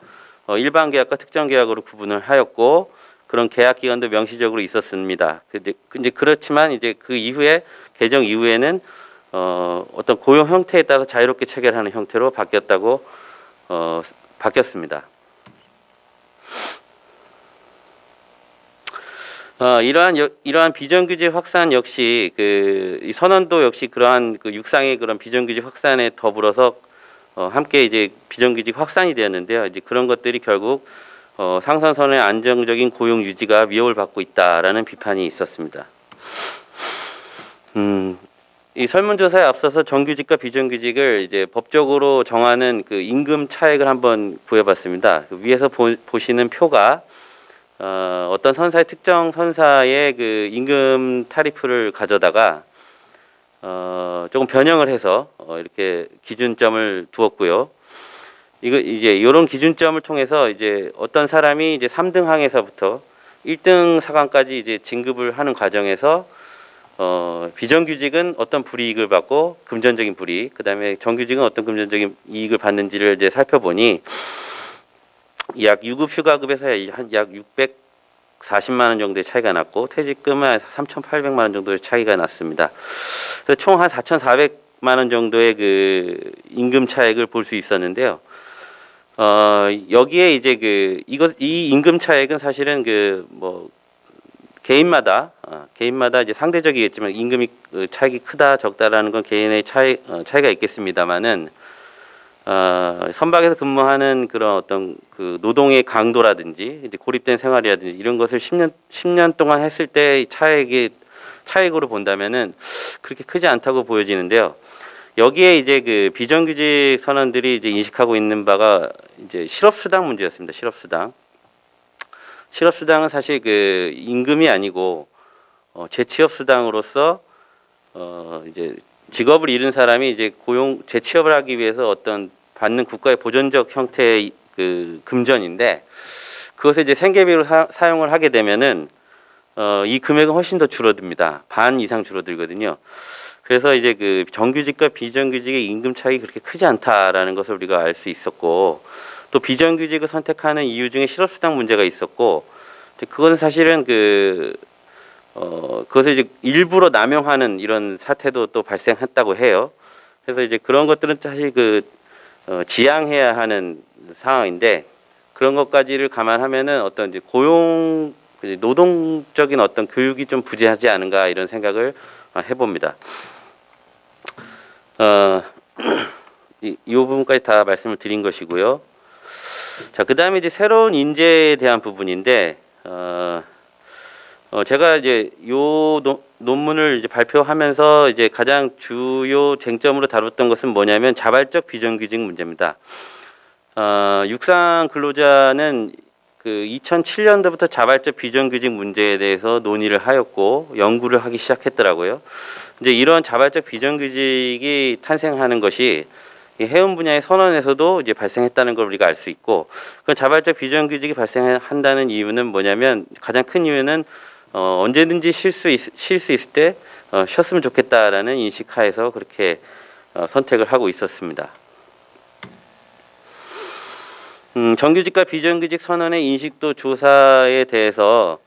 일반 계약과 특정 계약으로 구분을 하였고 그런 계약 기간도 명시적으로 있었습니다. 근데 그렇지만 이제 그 이후에 개정 이후에는 어떤 고용 형태에 따라 자유롭게 체결하는 형태로 바뀌었습니다. 이러한 비정규직 확산 역시 이 선언도 역시 그러한 그 육상의 그런 비정규직 확산에 더불어서 함께 이제 비정규직 확산이 되었는데요. 이제 그런 것들이 결국 상선선의 안정적인 고용 유지가 위협을 받고 있다라는 비판이 있었습니다. 이 설문조사에 앞서서 정규직과 비정규직을 이제 법적으로 정하는 그 임금 차액을 한번 구해봤습니다. 그 위에서 보시는 표가 어떤 선사의 특정 선사의 그 임금 타리프를 가져다가 조금 변형을 해서 이렇게 기준점을 두었고요. 이거 이제 이런 기준점을 통해서 이제 어떤 사람이 이제 3등 항에서부터 1등 사관까지 이제 진급을 하는 과정에서 비정규직은 어떤 불이익을 받고 금전적인 불이익, 그다음에 정규직은 어떤 금전적인 이익을 받는지를 이제 살펴보니 약 유급 휴가급에서 약 640만 원 정도의 차이가 났고 퇴직금은 3,800만 원 정도의 차이가 났습니다. 그래서 총 한 4,400만 원 정도의 그 임금 차액을 볼 수 있었는데요. 여기에 이제 이 임금 차액은 사실은 개인마다 이제 상대적이겠지만 임금이 차익이 크다 적다라는 건 개인의 차이가 있겠습니다만은 선박에서 근무하는 그런 어떤 그 노동의 강도라든지 이제 고립된 생활이라든지 이런 것을 10년 동안 했을 때 차익으로 본다면은 그렇게 크지 않다고 보여지는데요. 여기에 이제 그 비정규직 선원들이 이제 인식하고 있는 바가 이제 실업수당 문제였습니다. 실업수당은 사실 그 임금이 아니고 재취업수당으로서 이제 직업을 잃은 사람이 이제 재취업을 하기 위해서 어떤 받는 국가의 보전적 형태의 그 금전인데 그것을 이제 생계비로 사용을 하게 되면은 이 금액은 훨씬 더 줄어듭니다. 반 이상 줄어들거든요. 그래서 이제 그 정규직과 비정규직의 임금 차익이 그렇게 크지 않다라는 것을 우리가 알 수 있었고 또 비정규직을 선택하는 이유 중에 실업수당 문제가 있었고 그것은 사실은 그것을 이제 일부러 남용하는 이런 사태도 또 발생했다고 해요. 그래서 이제 그런 것들은 사실 지양해야 하는 상황인데 그런 것까지를 감안하면은 어떤 이제 노동적인 어떤 교육이 좀 부재하지 않은가 이런 생각을 해봅니다. 이 부분까지 다 말씀을 드린 것이고요. 자, 그 다음에 이제 새로운 인재에 대한 부분인데, 제가 이제 논문을 이제 발표하면서 이제 가장 주요 쟁점으로 다뤘던 것은 뭐냐면 자발적 비정규직 문제입니다. 육상 근로자는 그 2007년도부터 자발적 비정규직 문제에 대해서 논의를 하였고 연구를 하기 시작했더라고요. 이제 이런 자발적 비정규직이 탄생하는 것이 해운 분야의 선언에서도 이제 발생했다는 걸 우리가 알 수 있고, 그 자발적 비정규직이 발생한다는 이유는 뭐냐면 가장 큰 이유는 언제든지 쉴 수 있을 때 쉬었으면 좋겠다라는 인식하에서 그렇게 선택을 하고 있었습니다. 정규직과 비정규직 선언의 인식도 조사에 대해서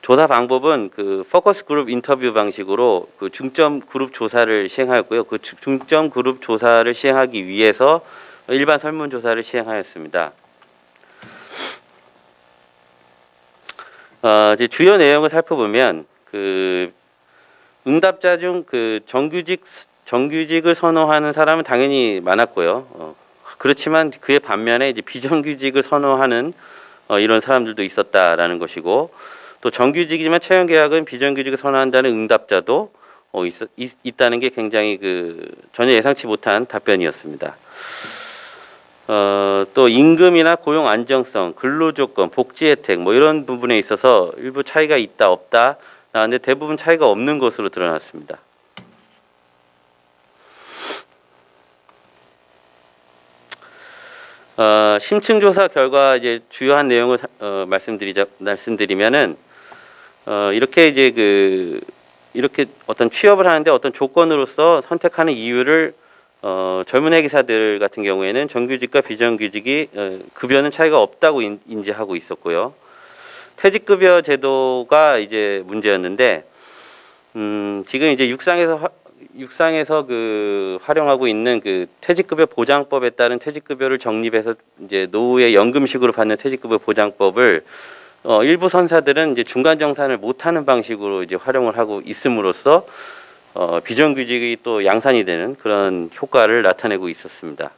조사 방법은 그 포커스 그룹 인터뷰 방식으로 그 중점 그룹 조사를 시행하였고요. 그 중점 그룹 조사를 시행하기 위해서 일반 설문 조사를 시행하였습니다. 이제 주요 내용을 살펴보면 그 응답자 중 그 정규직을 선호하는 사람은 당연히 많았고요. 그렇지만 그의 반면에 이제 비정규직을 선호하는 이런 사람들도 있었다라는 것이고, 또 정규직이지만 채용 계약은 비정규직을 선호한다는 응답자도 있다는 게 굉장히 전혀 예상치 못한 답변이었습니다. 또 임금이나 고용 안정성, 근로조건, 복지 혜택 뭐 이런 부분에 있어서 일부 차이가 있다 없다 나왔는데 대부분 차이가 없는 것으로 드러났습니다. 심층조사 결과 이제 주요한 내용을 말씀드리면은 이렇게 이제 이렇게 어떤 취업을 하는데 어떤 조건으로서 선택하는 이유를 젊은 회계사들 같은 경우에는 정규직과 비정규직이 급여는 차이가 없다고 인지하고 있었고요. 퇴직급여 제도가 이제 문제였는데 지금 이제 육상에서 활용하고 있는 퇴직급여 보장법에 따른 퇴직급여를 정립해서 이제 노후에 연금식으로 받는 퇴직급여 보장법을 일부 선사들은 이제 중간 정산을 못하는 방식으로 이제 활용을 하고 있음으로써 비정규직이 또 양산이 되는 그런 효과를 나타내고 있었습니다.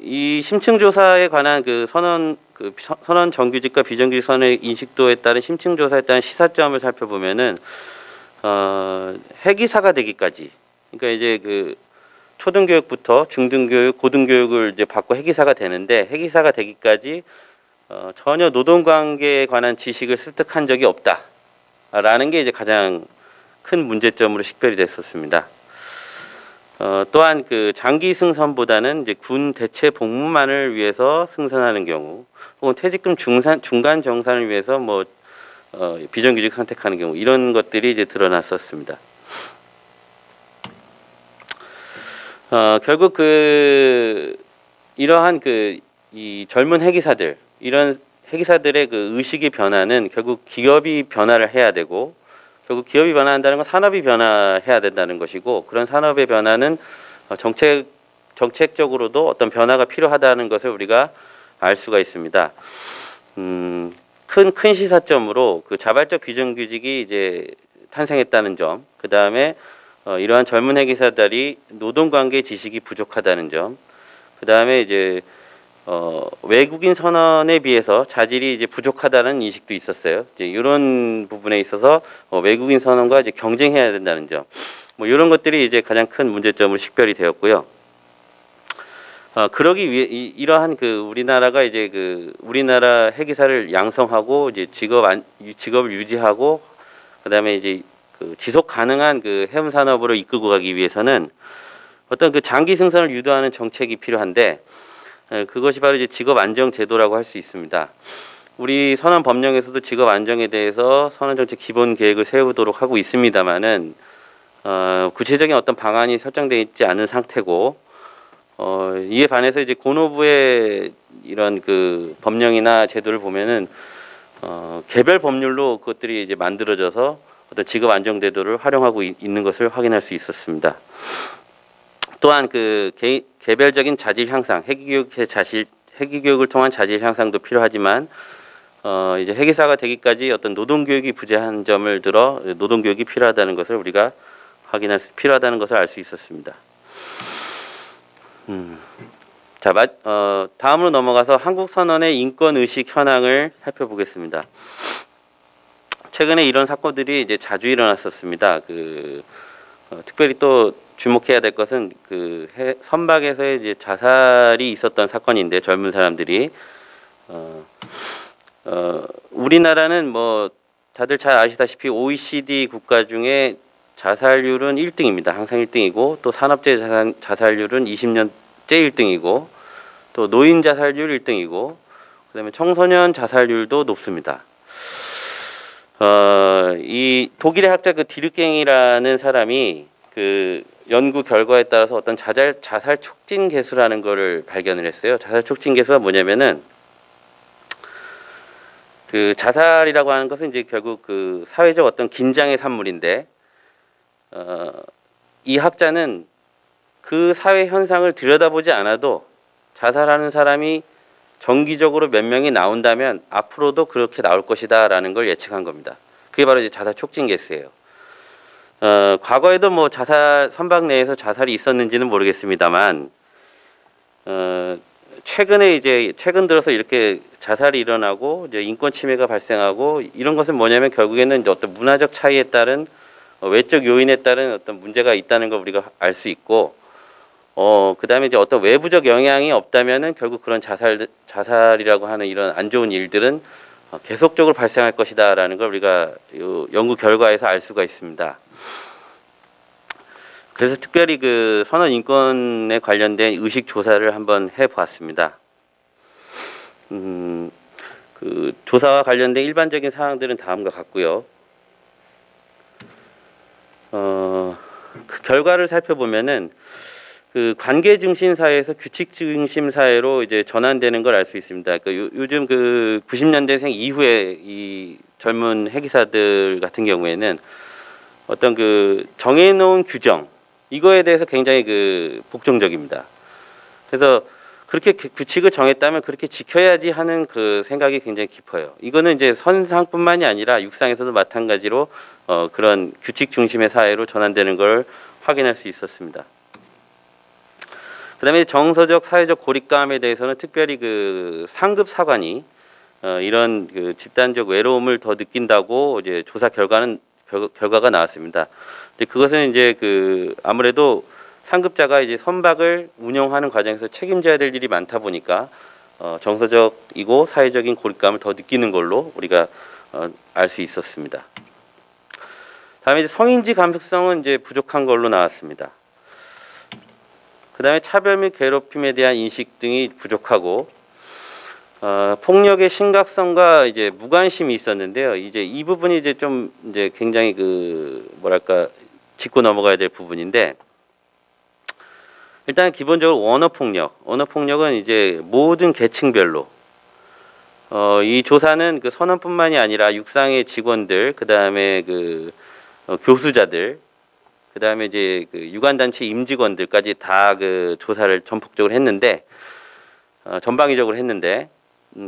이 심층조사에 관한 선언 그 선언 정규직과 비정규직 선언의 인식도에 따른 심층 조사에 따른 시사점을 살펴보면은 회기사가 되기까지, 그러니까 이제 그 초등교육부터 중등교육, 고등교육을 이제 받고 회기사가 되는데, 회기사가 되기까지 전혀 노동관계에 관한 지식을 습득한 적이 없다라는 게 이제 가장 큰 문제점으로 식별이 됐었습니다. 또한 그 장기 승선보다는 이제 군 대체 복무만을 위해서 승선하는 경우, 혹은 퇴직금 중간 정산을 위해서 뭐 비정규직 선택하는 경우, 이런 것들이 이제 드러났었습니다. 결국 이러한 이 젊은 회계사들, 이런 회계사들의 그 의식의 변화는 결국 기업이 변화를 해야 되고, 결국 기업이 변화한다는 건 산업이 변화해야 된다는 것이고, 그런 산업의 변화는 정책적으로도 어떤 변화가 필요하다는 것을 우리가 알 수가 있습니다. 큰 시사점으로 그 자발적 비정규직이 이제 탄생했다는 점, 그 다음에 이러한 젊은 회계사들이 노동관계 지식이 부족하다는 점, 그 다음에 이제 외국인 선언에 비해서 자질이 이제 부족하다는 인식도 있었어요. 이제 이런 부분에 있어서 외국인 선언과 이제 경쟁해야 된다는 점, 뭐 이런 것들이 이제 가장 큰 문제점으로 식별이 되었고요. 그러기 위해 이러한 우리나라가 이제 우리나라 회계사를 양성하고 이제 직업을 유지하고, 그다음에 이제 지속 가능한 해운 산업으로 이끌고 가기 위해서는 어떤 장기 승선을 유도하는 정책이 필요한데, 그것이 바로 이제 직업 안정 제도라고 할 수 있습니다. 우리 선언 법령에서도 직업 안정에 대해서 선언 정책 기본 계획을 세우도록 하고 있습니다만은 구체적인 어떤 방안이 설정되어 있지 않은 상태고, 이에 반해서 이제 고노부의 이런 법령이나 제도를 보면은 개별 법률로 그것들이 이제 만들어져서 어떤 직업 안정 제도를 활용하고 있는 것을 확인할 수 있었습니다. 또한 개별적인 자질 향상, 회계교육을 통한 자질 향상도 필요하지만, 이제 회계사가 되기까지 어떤 노동교육이 부재한 점을 들어 노동교육이 필요하다는 것을 우리가 필요하다는 것을 알 수 있었습니다. 자, 다음으로 넘어가서 한국 선언의 인권 의식 현황을 살펴보겠습니다. 최근에 이런 사건들이 이제 자주 일어났었습니다. 특별히 또 주목해야 될 것은 선박에서의 이제 자살이 있었던 사건인데, 젊은 사람들이 우리나라는 뭐 다들 잘 아시다시피 OECD 국가 중에 자살률은 1등입니다. 항상 1등이고, 또 산업재 자살률은 20년째 1등이고, 또 노인 자살률 1등이고, 그다음에 청소년 자살률도 높습니다. 이 독일의 학자 디르갱이라는 사람이 연구 결과에 따라서 어떤 자살 촉진 개수라는 거를 발견을 했어요. 자살 촉진 개수가 뭐냐면은 자살이라고 하는 것은 이제 결국 사회적 어떤 긴장의 산물인데, 이 학자는 그 사회 현상을 들여다보지 않아도 자살하는 사람이 정기적으로 몇 명이 나온다면 앞으로도 그렇게 나올 것이다라는 걸 예측한 겁니다. 그게 바로 이제 자살 촉진 개수예요. 과거에도 뭐 선박 내에서 자살이 있었는지는 모르겠습니다만, 최근 들어서 이렇게 자살이 일어나고 이제 인권 침해가 발생하고, 이런 것은 뭐냐면 결국에는 이제 어떤 문화적 차이에 따른 외적 요인에 따른 어떤 문제가 있다는 걸 우리가 알 수 있고, 그다음에 이제 어떤 외부적 영향이 없다면은 결국 그런 자살이라고 하는 이런 안 좋은 일들은 계속적으로 발생할 것이다라는 걸 우리가 연구 결과에서 알 수가 있습니다. 그래서 특별히 선언 인권에 관련된 의식 조사를 한번 해보았습니다. 조사와 관련된 일반적인 사항들은 다음과 같고요. 그 결과를 살펴보면은 관계 중심 사회에서 규칙 중심 사회로 이제 전환되는 걸 알 수 있습니다. 요즘 90년대생 이후에 이 젊은 회계사들 같은 경우에는 어떤 정해놓은 규정, 이거에 대해서 굉장히 복종적입니다. 그래서 그렇게 규칙을 정했다면 그렇게 지켜야지 하는 생각이 굉장히 깊어요. 이거는 이제 선상뿐만이 아니라 육상에서도 마찬가지로 그런 규칙 중심의 사회로 전환되는 걸 확인할 수 있었습니다. 그다음에 정서적 사회적 고립감에 대해서는 특별히 그 상급 사관이 이런 그 집단적 외로움을 더 느낀다고 이제 조사 결과가 나왔습니다. 근데 그것은 이제 그 아무래도 상급자가 이제 선박을 운영하는 과정에서 책임져야 될 일이 많다 보니까 정서적이고 사회적인 고립감을 더 느끼는 걸로 우리가 알 수 있었습니다. 다음에 이제 성인지 감수성은 이제 부족한 걸로 나왔습니다. 그다음에 차별 및 괴롭힘에 대한 인식 등이 부족하고 폭력의 심각성과 이제 무관심이 있었는데요. 이제 이 부분이 이제 좀 이제 굉장히 그 뭐랄까 짚고 넘어가야 될 부분인데, 일단 기본적으로 언어폭력은 이제 모든 계층별로 이 조사는 그 선원뿐만이 아니라 육상의 직원들, 그 다음에 그 교수자들, 그 다음에 이제 그 유관단체 임직원들까지 다 그 조사를 전폭적으로 했는데, 전방위적으로 했는데,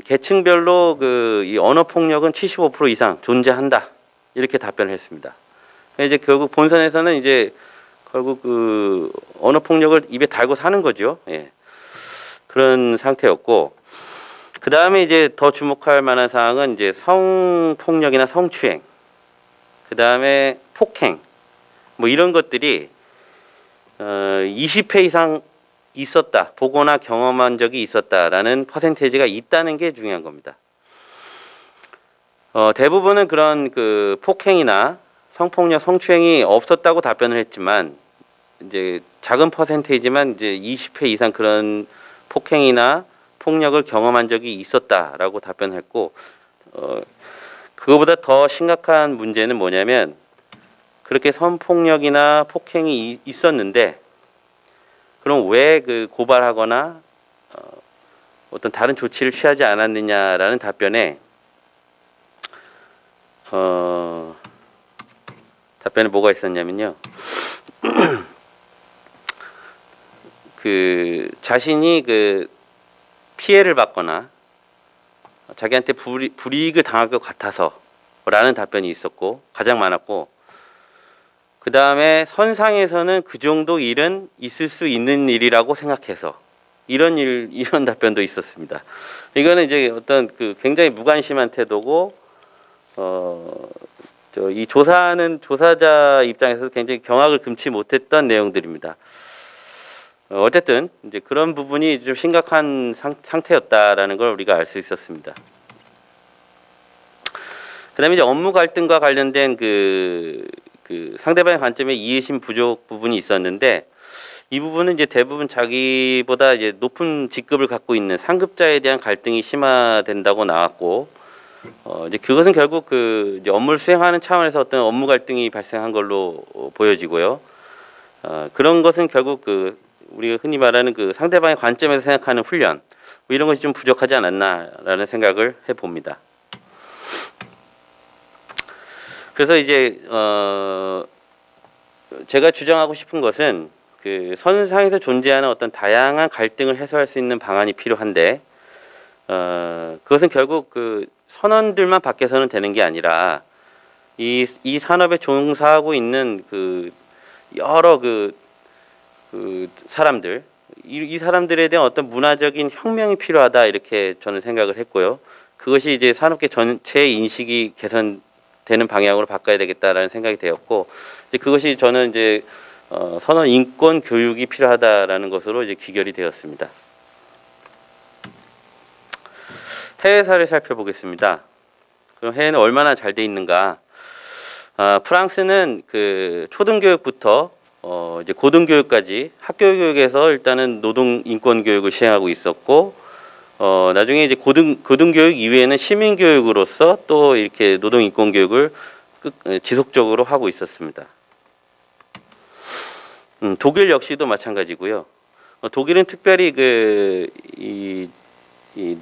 계층별로 그 이 언어 폭력은 75% 이상 존재한다, 이렇게 답변을 했습니다. 이제 결국 본선에서는 이제 결국 그 언어 폭력을 입에 달고 사는 거죠. 예. 그런 상태였고, 그 다음에 이제 더 주목할 만한 사항은 이제 성폭력이나 성추행, 그 다음에 폭행, 뭐 이런 것들이 20회 이상 있었다, 보거나 경험한 적이 있었다라는 퍼센테이지가 있다는 게 중요한 겁니다. 대부분은 그런 그 폭행이나 성폭력, 성추행이 없었다고 답변을 했지만, 이제 작은 퍼센테이지만 이제 20회 이상 그런 폭행이나 폭력을 경험한 적이 있었다라고 답변했고, 그거보다 더 심각한 문제는 뭐냐면, 그렇게 성폭력이나 폭행이 있었는데 그럼 왜 그 고발하거나 어떤 다른 조치를 취하지 않았느냐라는 답변에 답변에 뭐가 있었냐면요. 그 자신이 그 피해를 받거나 자기한테 불이익을 당할 것 같아서라는 답변이 있었고, 가장 많았고, 그 다음에 선상에서는 그 정도 일은 있을 수 있는 일이라고 생각해서 이런 답변도 있었습니다. 이거는 이제 어떤 그 굉장히 무관심한 태도고, 이 조사하는 조사자 입장에서 굉장히 경악을 금치 못했던 내용들입니다. 어쨌든 이제 그런 부분이 좀 심각한 상태였다라는 걸 우리가 알 수 있었습니다. 그다음에 이제 업무 갈등과 관련된 그 상대방의 관점에 이해심 부족 부분이 있었는데, 이 부분은 이제 대부분 자기보다 이제 높은 직급을 갖고 있는 상급자에 대한 갈등이 심화된다고 나왔고, 이제 그것은 결국 그 이제 업무를 수행하는 차원에서 어떤 업무 갈등이 발생한 걸로 보여지고요. 그런 것은 결국 그 우리가 흔히 말하는 그 상대방의 관점에서 생각하는 훈련, 뭐 이런 것이 좀 부족하지 않았나라는 생각을 해봅니다. 그래서 이제 제가 주장하고 싶은 것은 그 선상에서 존재하는 어떤 다양한 갈등을 해소할 수 있는 방안이 필요한데, 그것은 결국 그 선원들만 밖에서는 되는 게 아니라 이 산업에 종사하고 있는 그 여러 그 사람들, 이 사람들에 대한 어떤 문화적인 혁명이 필요하다, 이렇게 저는 생각을 했고요. 그것이 이제 산업계 전체의 인식이 개선되는 방향으로 바꿔야 되겠다라는 생각이 되었고, 이제 그것이 저는 이제 선원 인권 교육이 필요하다라는 것으로 이제 귀결이 되었습니다. 해외 사례를 살펴보겠습니다. 그럼 해외는 얼마나 잘 돼 있는가? 프랑스는 그 초등교육부터 이제 고등교육까지 학교 교육에서 일단은 노동 인권 교육을 시행하고 있었고, 나중에 이제 고등교육 이외에는 시민교육으로서 또 이렇게 노동 인권 교육을 지속적으로 하고 있었습니다. 독일 역시도 마찬가지고요. 독일은 특별히 이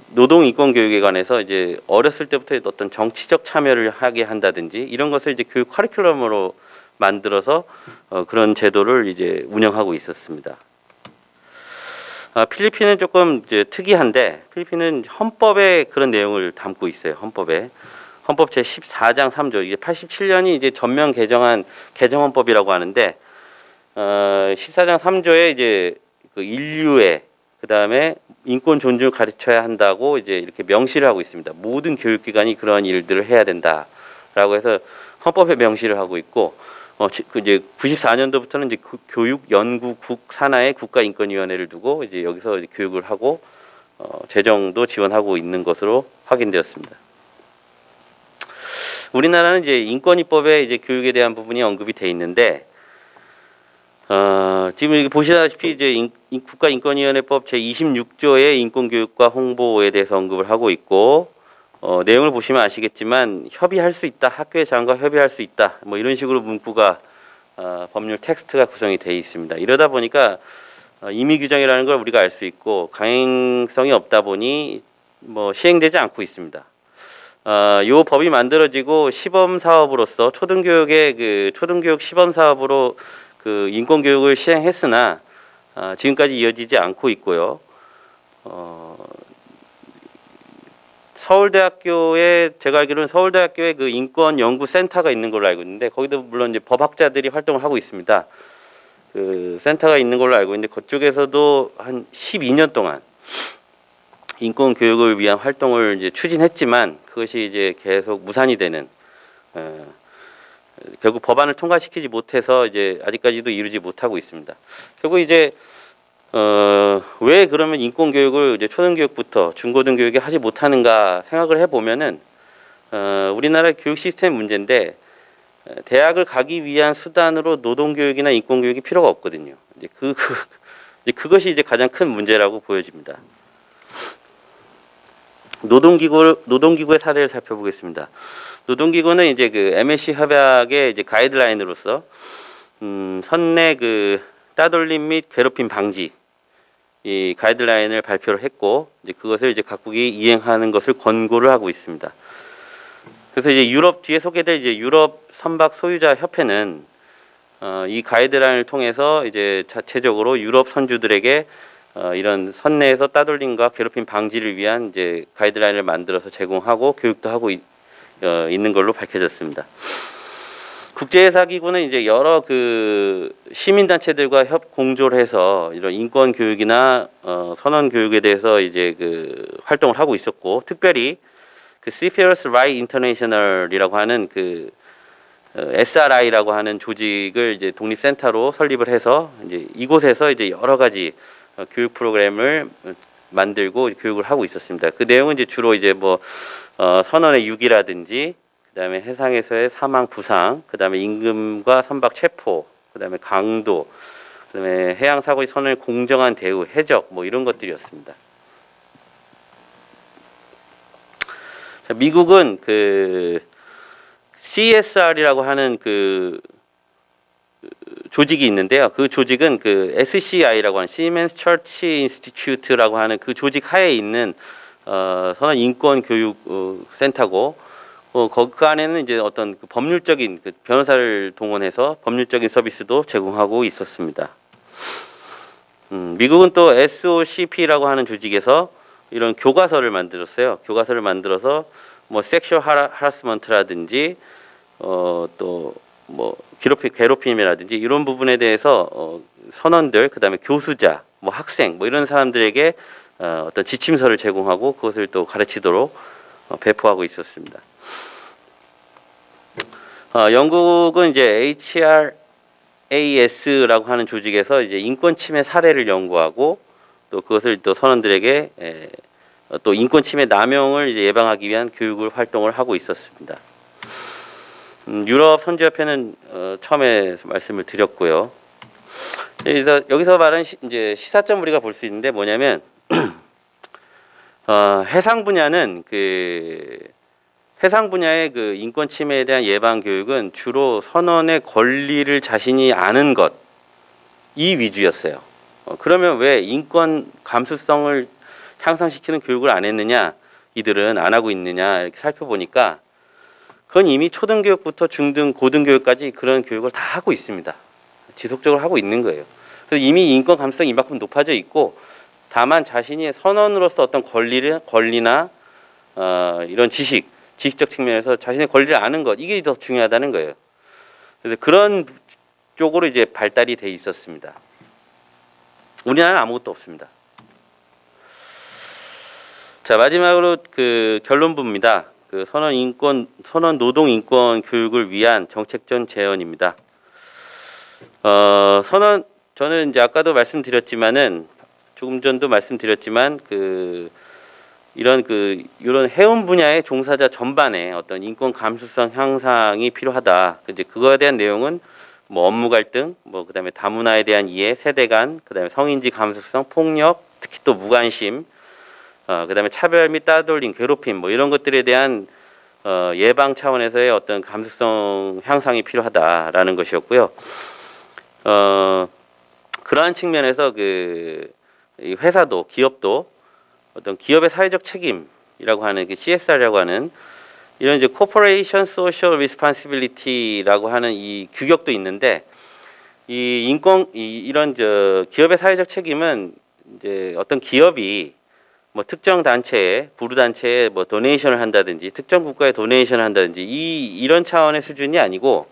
노동 인권 교육에 관해서 이제 어렸을 때부터 어떤 정치적 참여를 하게 한다든지 이런 것을 이제 교육 커리큘럼으로 만들어서 그런 제도를 이제 운영하고 있었습니다. 필리핀은 조금 이제 특이한데, 필리핀은 헌법에 그런 내용을 담고 있어요. 헌법 제 14장 3조, 이게 87년이 이제 전면 개정한 개정헌법이라고 하는데, 14장 3조에 이제 그 인류애, 그 다음에 인권 존중을 가르쳐야 한다고 이제 이렇게 명시를 하고 있습니다. 모든 교육기관이 그러한 일들을 해야 된다라고 해서 헌법에 명시를 하고 있고, 그 이제 94년도부터는 이제 교육연구국 산하의 국가인권위원회를 두고 이제 여기서 이제 교육을 하고 재정도 지원하고 있는 것으로 확인되었습니다. 우리나라는 이제 인권위법에 이제 교육에 대한 부분이 언급이 돼 있는데, 지금 여기 보시다시피 이제 국가인권위원회법 제26조의 인권교육과 홍보에 대해서 언급을 하고 있고, 내용을 보시면 아시겠지만 협의할 수 있다, 학교의 장과 협의할 수 있다, 뭐 이런 식으로 문구가 법률 텍스트가 구성이 되어 있습니다. 이러다 보니까 임의 규정이라는 걸 우리가 알 수 있고 강행성이 없다 보니 뭐 시행되지 않고 있습니다. 요 법이 만들어지고 시범 사업으로서 초등교육 시범 사업으로 그 인권 교육을 시행했으나 지금까지 이어지지 않고 있고요. 서울대학교에 제가 알기로는 서울대학교에 그 인권 연구 센터가 있는 걸로 알고 있는데 거기도 물론 이제 법학자들이 활동을 하고 있습니다. 그 센터가 있는 걸로 알고 있는데 그쪽에서도 한 12년 동안 인권 교육을 위한 활동을 이제 추진했지만 그것이 이제 계속 무산이 되는 결국 법안을 통과시키지 못해서 이제 아직까지도 이루지 못하고 있습니다. 결국 이제 왜 그러면 인권 교육을 이제 초등교육부터 중고등교육에 하지 못하는가 생각을 해보면은 우리나라 교육 시스템 문제인데 대학을 가기 위한 수단으로 노동교육이나 인권교육이 필요가 없거든요. 이제 그것이 이제 가장 큰 문제라고 보여집니다. 노동기구의 사례를 살펴보겠습니다. 노동기구는 이제 그 MSC 협약의 이제 가이드라인으로서 선내 그 따돌림 및 괴롭힘 방지 이 가이드라인을 발표를 했고 이제 그것을 이제 각국이 이행하는 것을 권고를 하고 있습니다. 그래서 이제 유럽 뒤에 소개될 이제 유럽 선박 소유자 협회는 이 가이드라인을 통해서 이제 자체적으로 유럽 선주들에게 이런 선내에서 따돌림과 괴롭힘 방지를 위한 이제 가이드라인을 만들어서 제공하고 교육도 하고 있는 걸로 밝혀졌습니다. 국제회사기구는 이제 여러 그 시민단체들과 공조를 해서 이런 인권 교육이나 선언 교육에 대해서 이제 그 활동을 하고 있었고 특별히 그 Civil Rights International이라고 하는 그 SRI라고 하는 조직을 이제 독립센터로 설립을 해서 이제 이곳에서 이제 여러 가지 교육 프로그램을 만들고 교육을 하고 있었습니다. 그 내용은 이제 주로 이제 뭐 선언의 유기라든지 그다음에 해상에서의 사망 부상, 그다음에 임금과 선박 체포, 그다음에 강도, 그다음에 해양 사고의 선언의 공정한 대우, 해적 뭐 이런 것들이었습니다. 자, 미국은 그 CSR이라고 하는 그 조직이 있는데요. 그 조직은 그 SCI라고 하는 Siemens Church Institute라고 하는 그 조직 하에 있는 선언 인권 교육 센터고 그 안에는 이제 어떤 그 법률적인 그 변호사를 동원해서 법률적인 서비스도 제공하고 있었습니다. 미국은 또 SOCP라고 하는 조직에서 이런 교과서를 만들었어요. 교과서를 만들어서 뭐 섹슈얼 하라스먼트라든지 또 뭐 괴롭힘이라든지 이런 부분에 대해서 선원들 그다음에 교수자 뭐 학생 뭐 이런 사람들에게 어떤 지침서를 제공하고 그것을 또 가르치도록 배포하고 있었습니다. 영국은 이제 HRAS라고 하는 조직에서 이제 인권 침해 사례를 연구하고 또 그것을 또 선원들에게 또 인권 침해 남용을 이제 예방하기 위한 교육을 활동을 하고 있었습니다. 유럽 선주협회는 처음에 말씀을 드렸고요. 여기서 말하는 이제 시사점 우리가 볼 수 있는데 뭐냐면 해상 분야는 그 해상 분야의 그 인권 침해에 대한 예방 교육은 주로 선원의 권리를 자신이 아는 것 이 위주였어요. 그러면 왜 인권 감수성을 향상시키는 교육을 안 했느냐, 이들은 안 하고 있느냐 이렇게 살펴보니까 그건 이미 초등교육부터 중등, 고등교육까지 그런 교육을 다 하고 있습니다. 지속적으로 하고 있는 거예요. 그래서 이미 인권 감수성이 이만큼 높아져 있고 다만 자신이 선원으로서 어떤 권리나 이런 지식적 측면에서 자신의 권리를 아는 것 이게 더 중요하다는 거예요. 그래서 그런 쪽으로 이제 발달이 돼 있었습니다. 우리나라는 아무것도 없습니다. 자, 마지막으로 그 결론부입니다. 그 선언 노동 인권 교육을 위한 정책적 제언입니다. 저는 이제 아까도 말씀드렸지만은 조금 전도 말씀드렸지만 이런 해운 분야의 종사자 전반에 어떤 인권 감수성 향상이 필요하다. 이제 그거에 대한 내용은 뭐 업무 갈등, 뭐 그다음에 다문화에 대한 이해, 세대 간, 그다음에 성인지 감수성, 폭력, 특히 또 무관심, 그다음에 차별 및 따돌림, 괴롭힘 뭐 이런 것들에 대한 예방 차원에서의 어떤 감수성 향상이 필요하다라는 것이었고요. 그러한 측면에서 이 회사도 기업도 어떤 기업의 사회적 책임이라고 하는 CSR이라고 하는 이런 이제 Corporation Social Responsibility라고 하는 이 규격도 있는데 이런 기업의 사회적 책임은 이제 어떤 기업이 뭐 특정 단체에 부류 단체에 뭐 도네이션을 한다든지 특정 국가에 도네이션을 한다든지 이런 차원의 수준이 아니고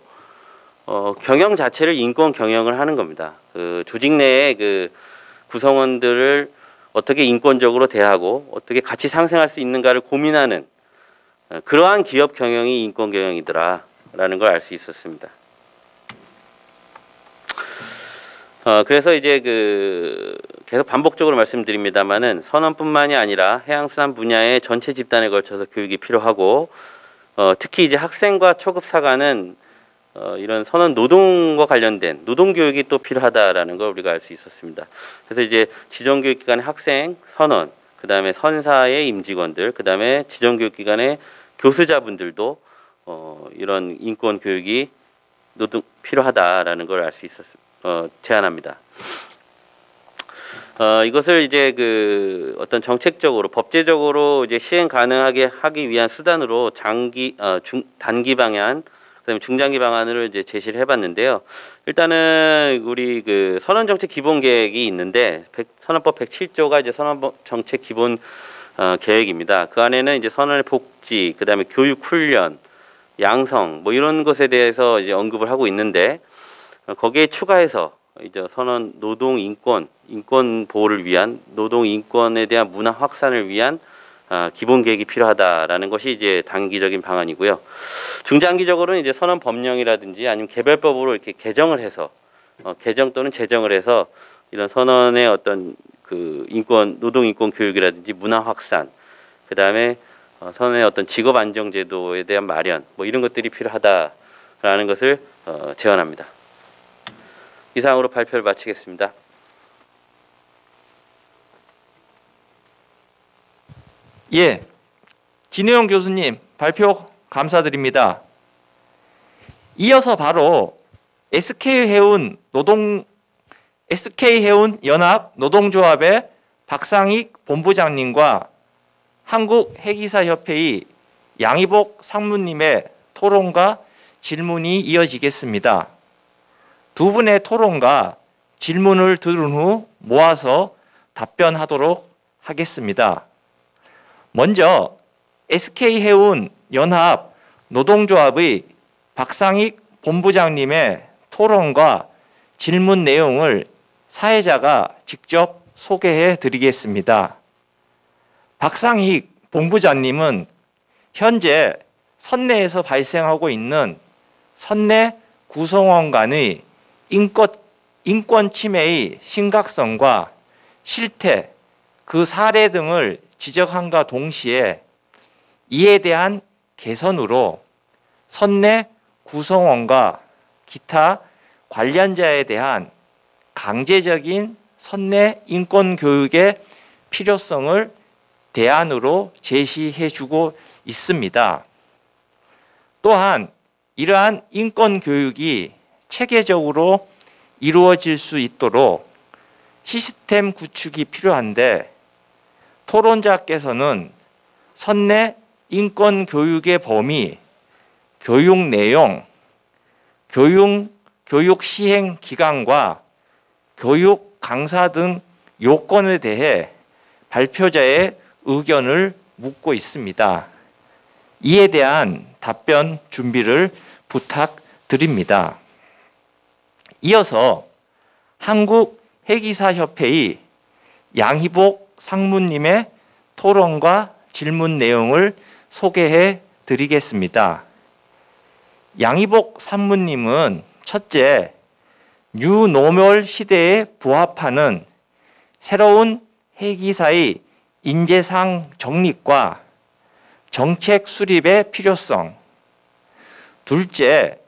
경영 자체를 인권 경영을 하는 겁니다. 그 조직 내의 그 구성원들을 어떻게 인권적으로 대하고 어떻게 같이 상생할 수 있는가를 고민하는 그러한 기업 경영이 인권 경영이더라라는 걸 알 수 있었습니다. 그래서 이제 계속 반복적으로 말씀드립니다만은 선언뿐만이 아니라 해양수산 분야의 전체 집단에 걸쳐서 교육이 필요하고 특히 이제 학생과 초급 사관은 이런 선언 노동과 관련된 노동 교육이 또 필요하다라는 걸 우리가 알 수 있었습니다. 그래서 이제 지정교육기관의 학생 선언, 그 다음에 선사의 임직원들, 그 다음에 지정교육기관의 교수자분들도 이런 인권 교육이 필요하다라는 걸 알 수 제안합니다. 이것을 이제 어떤 정책적으로 법제적으로 이제 시행 가능하게 하기 위한 수단으로 단기 방안, 그다음에 중장기 방안을 이제 제시를 해봤는데요. 일단은 우리 선언 정책 기본 계획이 있는데 선언법 107조가 이제 선언 정책 기본 계획입니다. 그 안에는 이제 선언의 복지, 그다음에 교육 훈련, 양성 뭐 이런 것에 대해서 이제 언급을 하고 있는데 거기에 추가해서 이제 선언 노동 인권 보호를 위한 노동 인권에 대한 문화 확산을 위한 기본 계획이 필요하다라는 것이 이제 단기적인 방안이고요. 중장기적으로는 이제 선언 법령이라든지 아니면 개별법으로 이렇게 개정을 해서 개정 또는 제정을 해서 이런 선언의 어떤 노동 인권 교육이라든지 문화 확산, 그 다음에 선언의 어떤 직업 안정 제도에 대한 마련, 뭐 이런 것들이 필요하다라는 것을 제언합니다. 이상으로 발표를 마치겠습니다. 예, 진우영 교수님 발표 감사드립니다. 이어서 바로 SK해운 연합 노동조합의 박상익 본부장님과 한국해기사협회의 양희복 상무님의 토론과 질문이 이어지겠습니다. 두 분의 토론과 질문을 들은 후 모아서 답변하도록 하겠습니다. 먼저 SK해운 연합 노동조합의 박상익 본부장님의 토론과 질문 내용을 사회자가 직접 소개해 드리겠습니다. 박상익 본부장님은 현재 선내에서 발생하고 있는 선내 구성원 간의 인권 침해의 심각성과 실태, 그 사례 등을 지적함과 동시에 이에 대한 개선으로 선내 구성원과 기타 관련자에 대한 강제적인 선내 인권 교육의 필요성을 대안으로 제시해 주고 있습니다. 또한 이러한 인권 교육이 체계적으로 이루어질 수 있도록 시스템 구축이 필요한데 토론자께서는 선내 인권 교육의 범위, 교육 내용, 교육 시행 기간과 교육 강사 등 요건에 대해 발표자의 의견을 묻고 있습니다. 이에 대한 답변 준비를 부탁드립니다. 이어서 회기사협회의 양희복 상무님의 토론과 질문 내용을 소개해 드리겠습니다. 양희복 상무님은 첫째, 뉴노멀 시대에 부합하는 새로운 회기사의 인재상 정립과 정책 수립의 필요성, 둘째,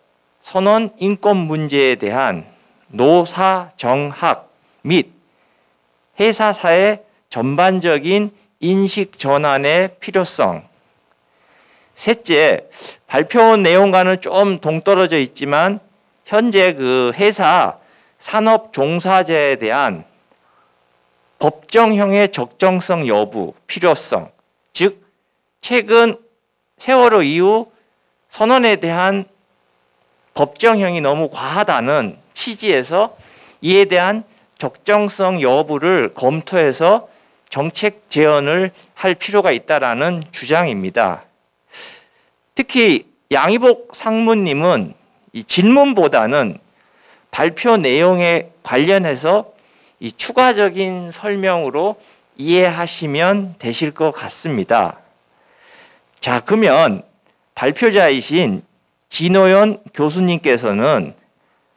선원 인권 문제에 대한 노사정학 및 회사사의 전반적인 인식 전환의 필요성, 셋째, 발표 내용과는 좀 동떨어져 있지만 현재 그 회사 산업 종사자에 대한 법정형의 적정성 여부, 필요성, 즉 최근 세월호 이후 선언에 대한 법정형이 너무 과하다는 취지에서 이에 대한 적정성 여부를 검토해서 정책 제언을 할 필요가 있다라는 주장입니다. 특히 양희복 상무님은 이 질문보다는 발표 내용에 관련해서 이 추가적인 설명으로 이해하시면 되실 것 같습니다. 자, 그러면 발표자이신 진호연 교수님께서는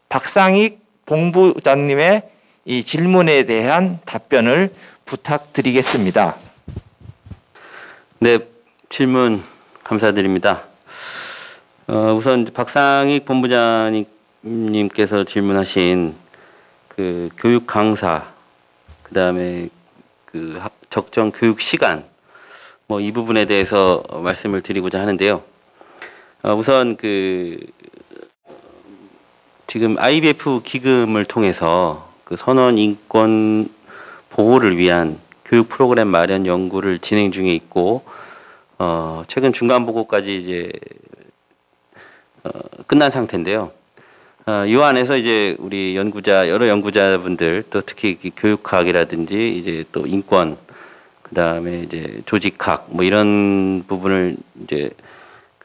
박상익 본부장님의 이 질문에 대한 답변을 부탁드리겠습니다. 네, 질문 감사드립니다. 우선 박상익 본부장님께서 질문하신 그 교육 강사, 그 다음에 그 적정 교육 시간, 뭐 이 부분에 대해서 말씀을 드리고자 하는데요. 우선 그 지금 IBF 기금을 통해서 그 선원 인권 보호를 위한 교육 프로그램 마련 연구를 진행 중에 있고, 최근 중간 보고까지 이제 끝난 상태인데요. 이 안에서 이제 우리 여러 연구자분들, 또 특히 교육학이라든지 이제 또 인권, 그 다음에 이제 조직학, 뭐 이런 부분을 이제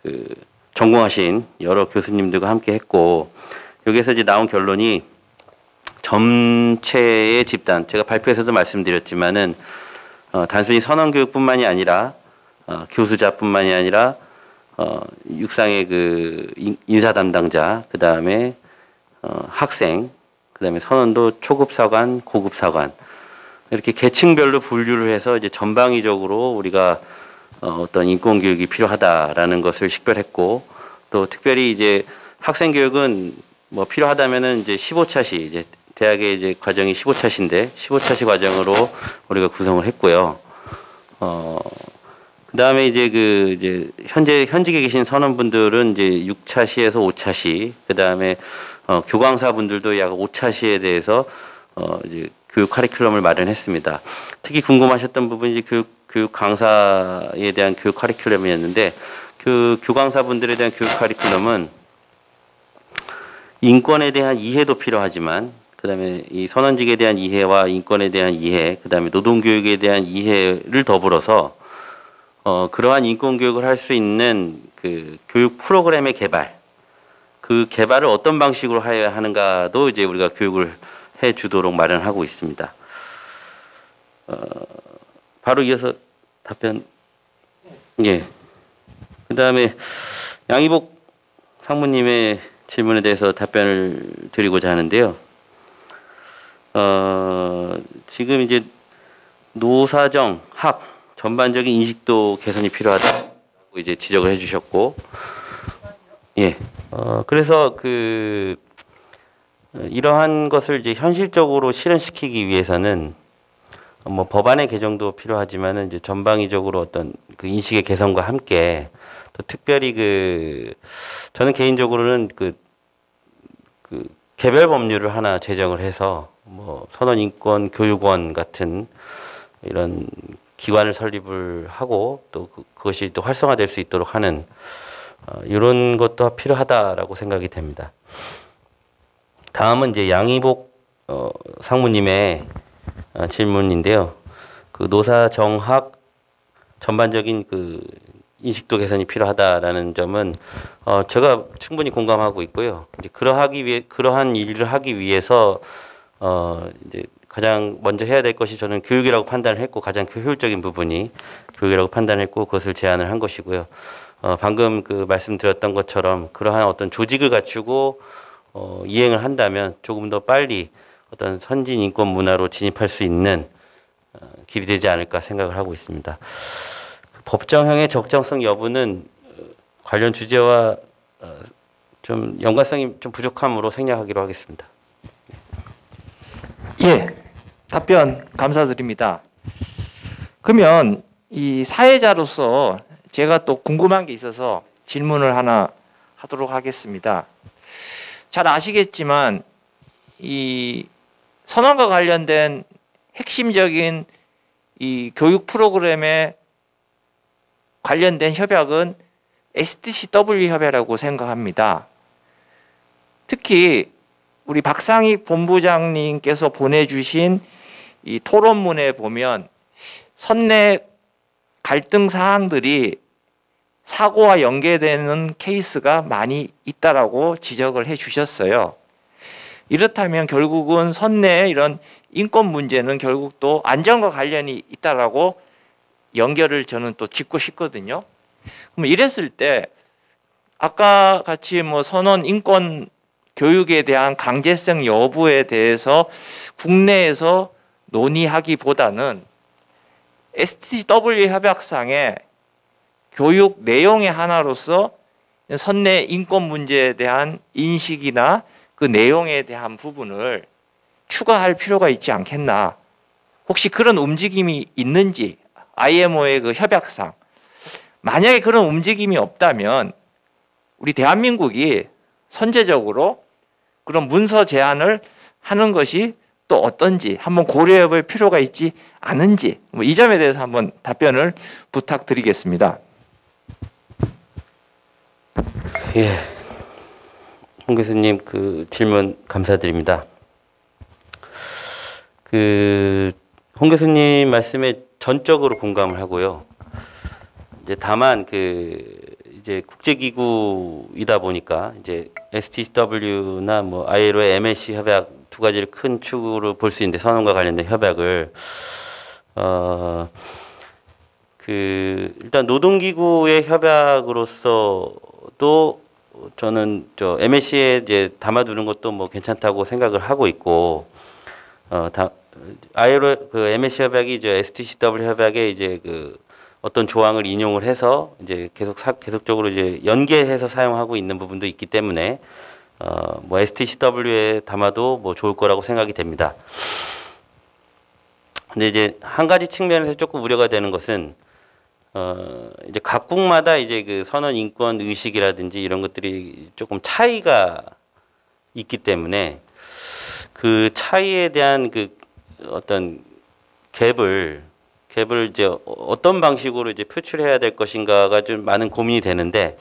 그 전공하신 여러 교수님들과 함께 했고, 여기에서 이제 나온 결론이 전체의 집단, 제가 발표에서도 말씀드렸지만은 단순히 선언교육뿐만이 아니라 교수자뿐만이 아니라 육상의 그 인사 담당자, 그 다음에 학생, 그 다음에 선원도 초급사관, 고급사관, 이렇게 계층별로 분류를 해서 이제 전방위적으로 우리가 어떤 인권교육이 필요하다라는 것을 식별했고, 또 특별히 이제 학생 교육은 뭐 필요하다면은 이제 15차시, 이제 대학의 이제 과정이 15차시인데 15차시 과정으로 우리가 구성을 했고요. 그 다음에 이제 이제 현직에 계신 선원분들은 이제 6차시에서 5차시, 그 다음에 교강사분들도 약 5차시에 대해서 이제 교육 커리큘럼을 마련했습니다. 특히 궁금하셨던 부분이 이제 교육 강사에 대한 교육 커리큘럼이었는데, 그 교강사분들에 대한 교육 커리큘럼은 인권에 대한 이해도 필요하지만, 그 다음에 이 선원직에 대한 이해와 인권에 대한 이해, 그 다음에 노동교육에 대한 이해를 더불어서 그러한 인권교육을 할 수 있는 그 교육 프로그램의 개발, 그 개발을 어떤 방식으로 해야 하는가도 이제 우리가 교육을 해 주도록 마련하고 있습니다. 바로 이어서 답변. 예. 그 다음에 양희복 상무님의 질문에 대해서 답변을 드리고자 하는데요. 지금 이제 노사정 학 전반적인 인식도 개선이 필요하다고 이제 지적을 해주셨고, 예. 그래서 이러한 것을 이제 현실적으로 실현시키기 위해서는 뭐 법안의 개정도 필요하지만은 이제 전방위적으로 어떤 그 인식의 개선과 함께, 또 특별히 저는 개인적으로는 개별 법률을 하나 제정을 해서 뭐 선언인권 교육원 같은 이런 기관을 설립을 하고, 또 그것이 또 활성화될 수 있도록 하는 이런 것도 필요하다라고 생각이 됩니다. 다음은 이제 양희복 상무님의 질문인데요. 그 노사정학 전반적인 인식도 개선이 필요하다라는 점은 제가 충분히 공감하고 있고요. 이제 그러한 일을 하기 위해서 이제 가장 먼저 해야 될 것이 저는 교육이라고 판단을 했고 가장 효율적인 부분이 교육이라고 판단했고 그것을 제안을 한 것이고요. 방금 그 말씀드렸던 것처럼 그러한 어떤 조직을 갖추고 이행을 한다면 조금 더 빨리 어떤 선진 인권 문화로 진입할 수 있는 길이 되지 않을까 생각을 하고 있습니다. 법정형의 적정성 여부는 관련 주제와 좀 연관성이 좀 부족함으로 생략하기로 하겠습니다. 예, 답변 감사드립니다. 그러면 이 사회자로서 제가 또 궁금한 게 있어서 질문을 하나 하도록 하겠습니다. 잘 아시겠지만 이 선언과 관련된 핵심적인 이 교육 프로그램에 관련된 협약은 STCW 협약이라고 생각합니다. 특히 우리 박상익 본부장님께서 보내주신 이 토론문에 보면 선내 갈등 사항들이 사고와 연계되는 케이스가 많이 있다라고 지적을 해 주셨어요. 이렇다면 결국은 선내의 이런 인권 문제는 결국 또 안전과 관련이 있다라고 연결을 저는 또 짓고 싶거든요. 그럼 이랬을 때 아까 같이 뭐 선언 인권 교육에 대한 강제성 여부에 대해서 국내에서 논의하기보다는 STW 협약상의 교육 내용의 하나로서 선내 인권 문제에 대한 인식이나 그 내용에 대한 부분을 추가할 필요가 있지 않겠나. 혹시 그런 움직임이 있는지 IMO의 그 협약상 만약에 그런 움직임이 없다면 우리 대한민국이 선제적으로 그런 문서 제안을 하는 것이 또 어떤지 한번 고려해 볼 필요가 있지 않은지 뭐 이 점에 대해서 한번 답변을 부탁드리겠습니다. 예, 홍 교수님 그 질문 감사드립니다. 홍 교수님 말씀에 전적으로 공감을 하고요. 이제 다만 이제 국제기구이다 보니까 이제 STCW나 뭐 ILO의 MLC 협약 두 가지를 큰 축으로 볼 수 있는데 선언과 관련된 협약을 일단 노동기구의 협약으로서도 저는 MLC에 이제 담아두는 것도 뭐 괜찮다고 생각을 하고 있고 ILO 그 MLC 협약이 이제 STCW 협약에 이제 어떤 조항을 인용을 해서 이제 계속적으로 이제 연계해서 사용하고 있는 부분도 있기 때문에 뭐 STCW에 담아도 뭐 좋을 거라고 생각이 됩니다. 근데 이제 한 가지 측면에서 조금 우려가 되는 것은 이제 각국마다 이제 그 선언 인권 의식이라든지 이런 것들이 조금 차이가 있기 때문에 그 차이에 대한 그 어떤 갭을 이제 어떤 방식으로 이제 표출해야 될 것인가가 좀 많은 고민이 되는데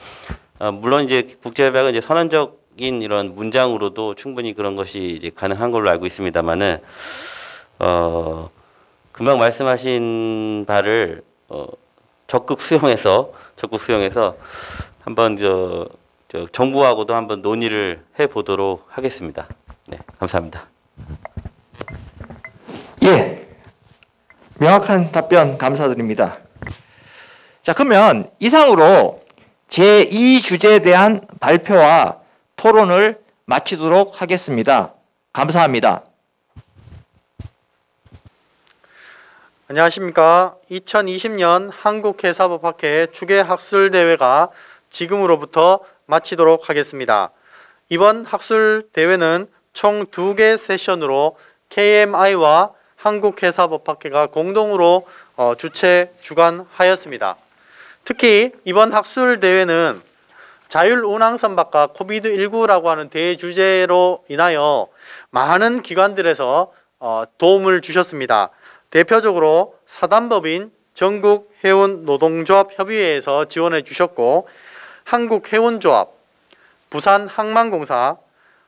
물론 이제 국제협약은 이제 선언적인 이런 문장으로도 충분히 그런 것이 이제 가능한 걸로 알고 있습니다만은 금방 말씀하신 바를 적극 수용해서 한번 정부하고도 한번 논의를 해 보도록 하겠습니다. 네, 감사합니다. 예. 명확한 답변 감사드립니다. 자, 그러면 이상으로 제2주제에 대한 발표와 토론을 마치도록 하겠습니다. 감사합니다. 안녕하십니까. 2020년 한국회사법학회 추계학술대회가 지금으로부터 마치도록 하겠습니다. 이번 학술대회는 총 2개 세션으로 KMI와 한국회사법학회가 공동으로 주관하였습니다. 특히 이번 학술대회는 자율운항선박과 코비드19라고 하는 대주제로 인하여 많은 기관들에서 도움을 주셨습니다. 대표적으로 사단법인 전국해운노동조합협의회에서 지원해 주셨고 한국해운조합, 부산항만공사,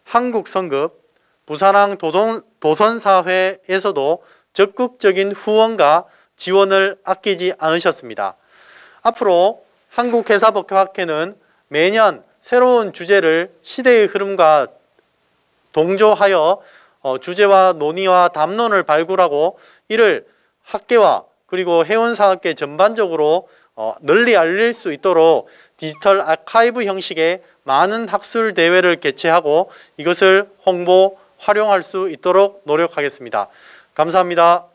한국성급, 부산항 도선사회에서도 적극적인 후원과 지원을 아끼지 않으셨습니다. 앞으로 한국회사법학회는 매년 새로운 주제를 시대의 흐름과 동조하여 주제와 논의와 담론을 발굴하고 이를 학계와 그리고 해운사학계 전반적으로 널리 알릴 수 있도록 디지털 아카이브 형식의 많은 학술 대회를 개최하고 이것을 홍보, 활용할 수 있도록 노력하겠습니다. 감사합니다.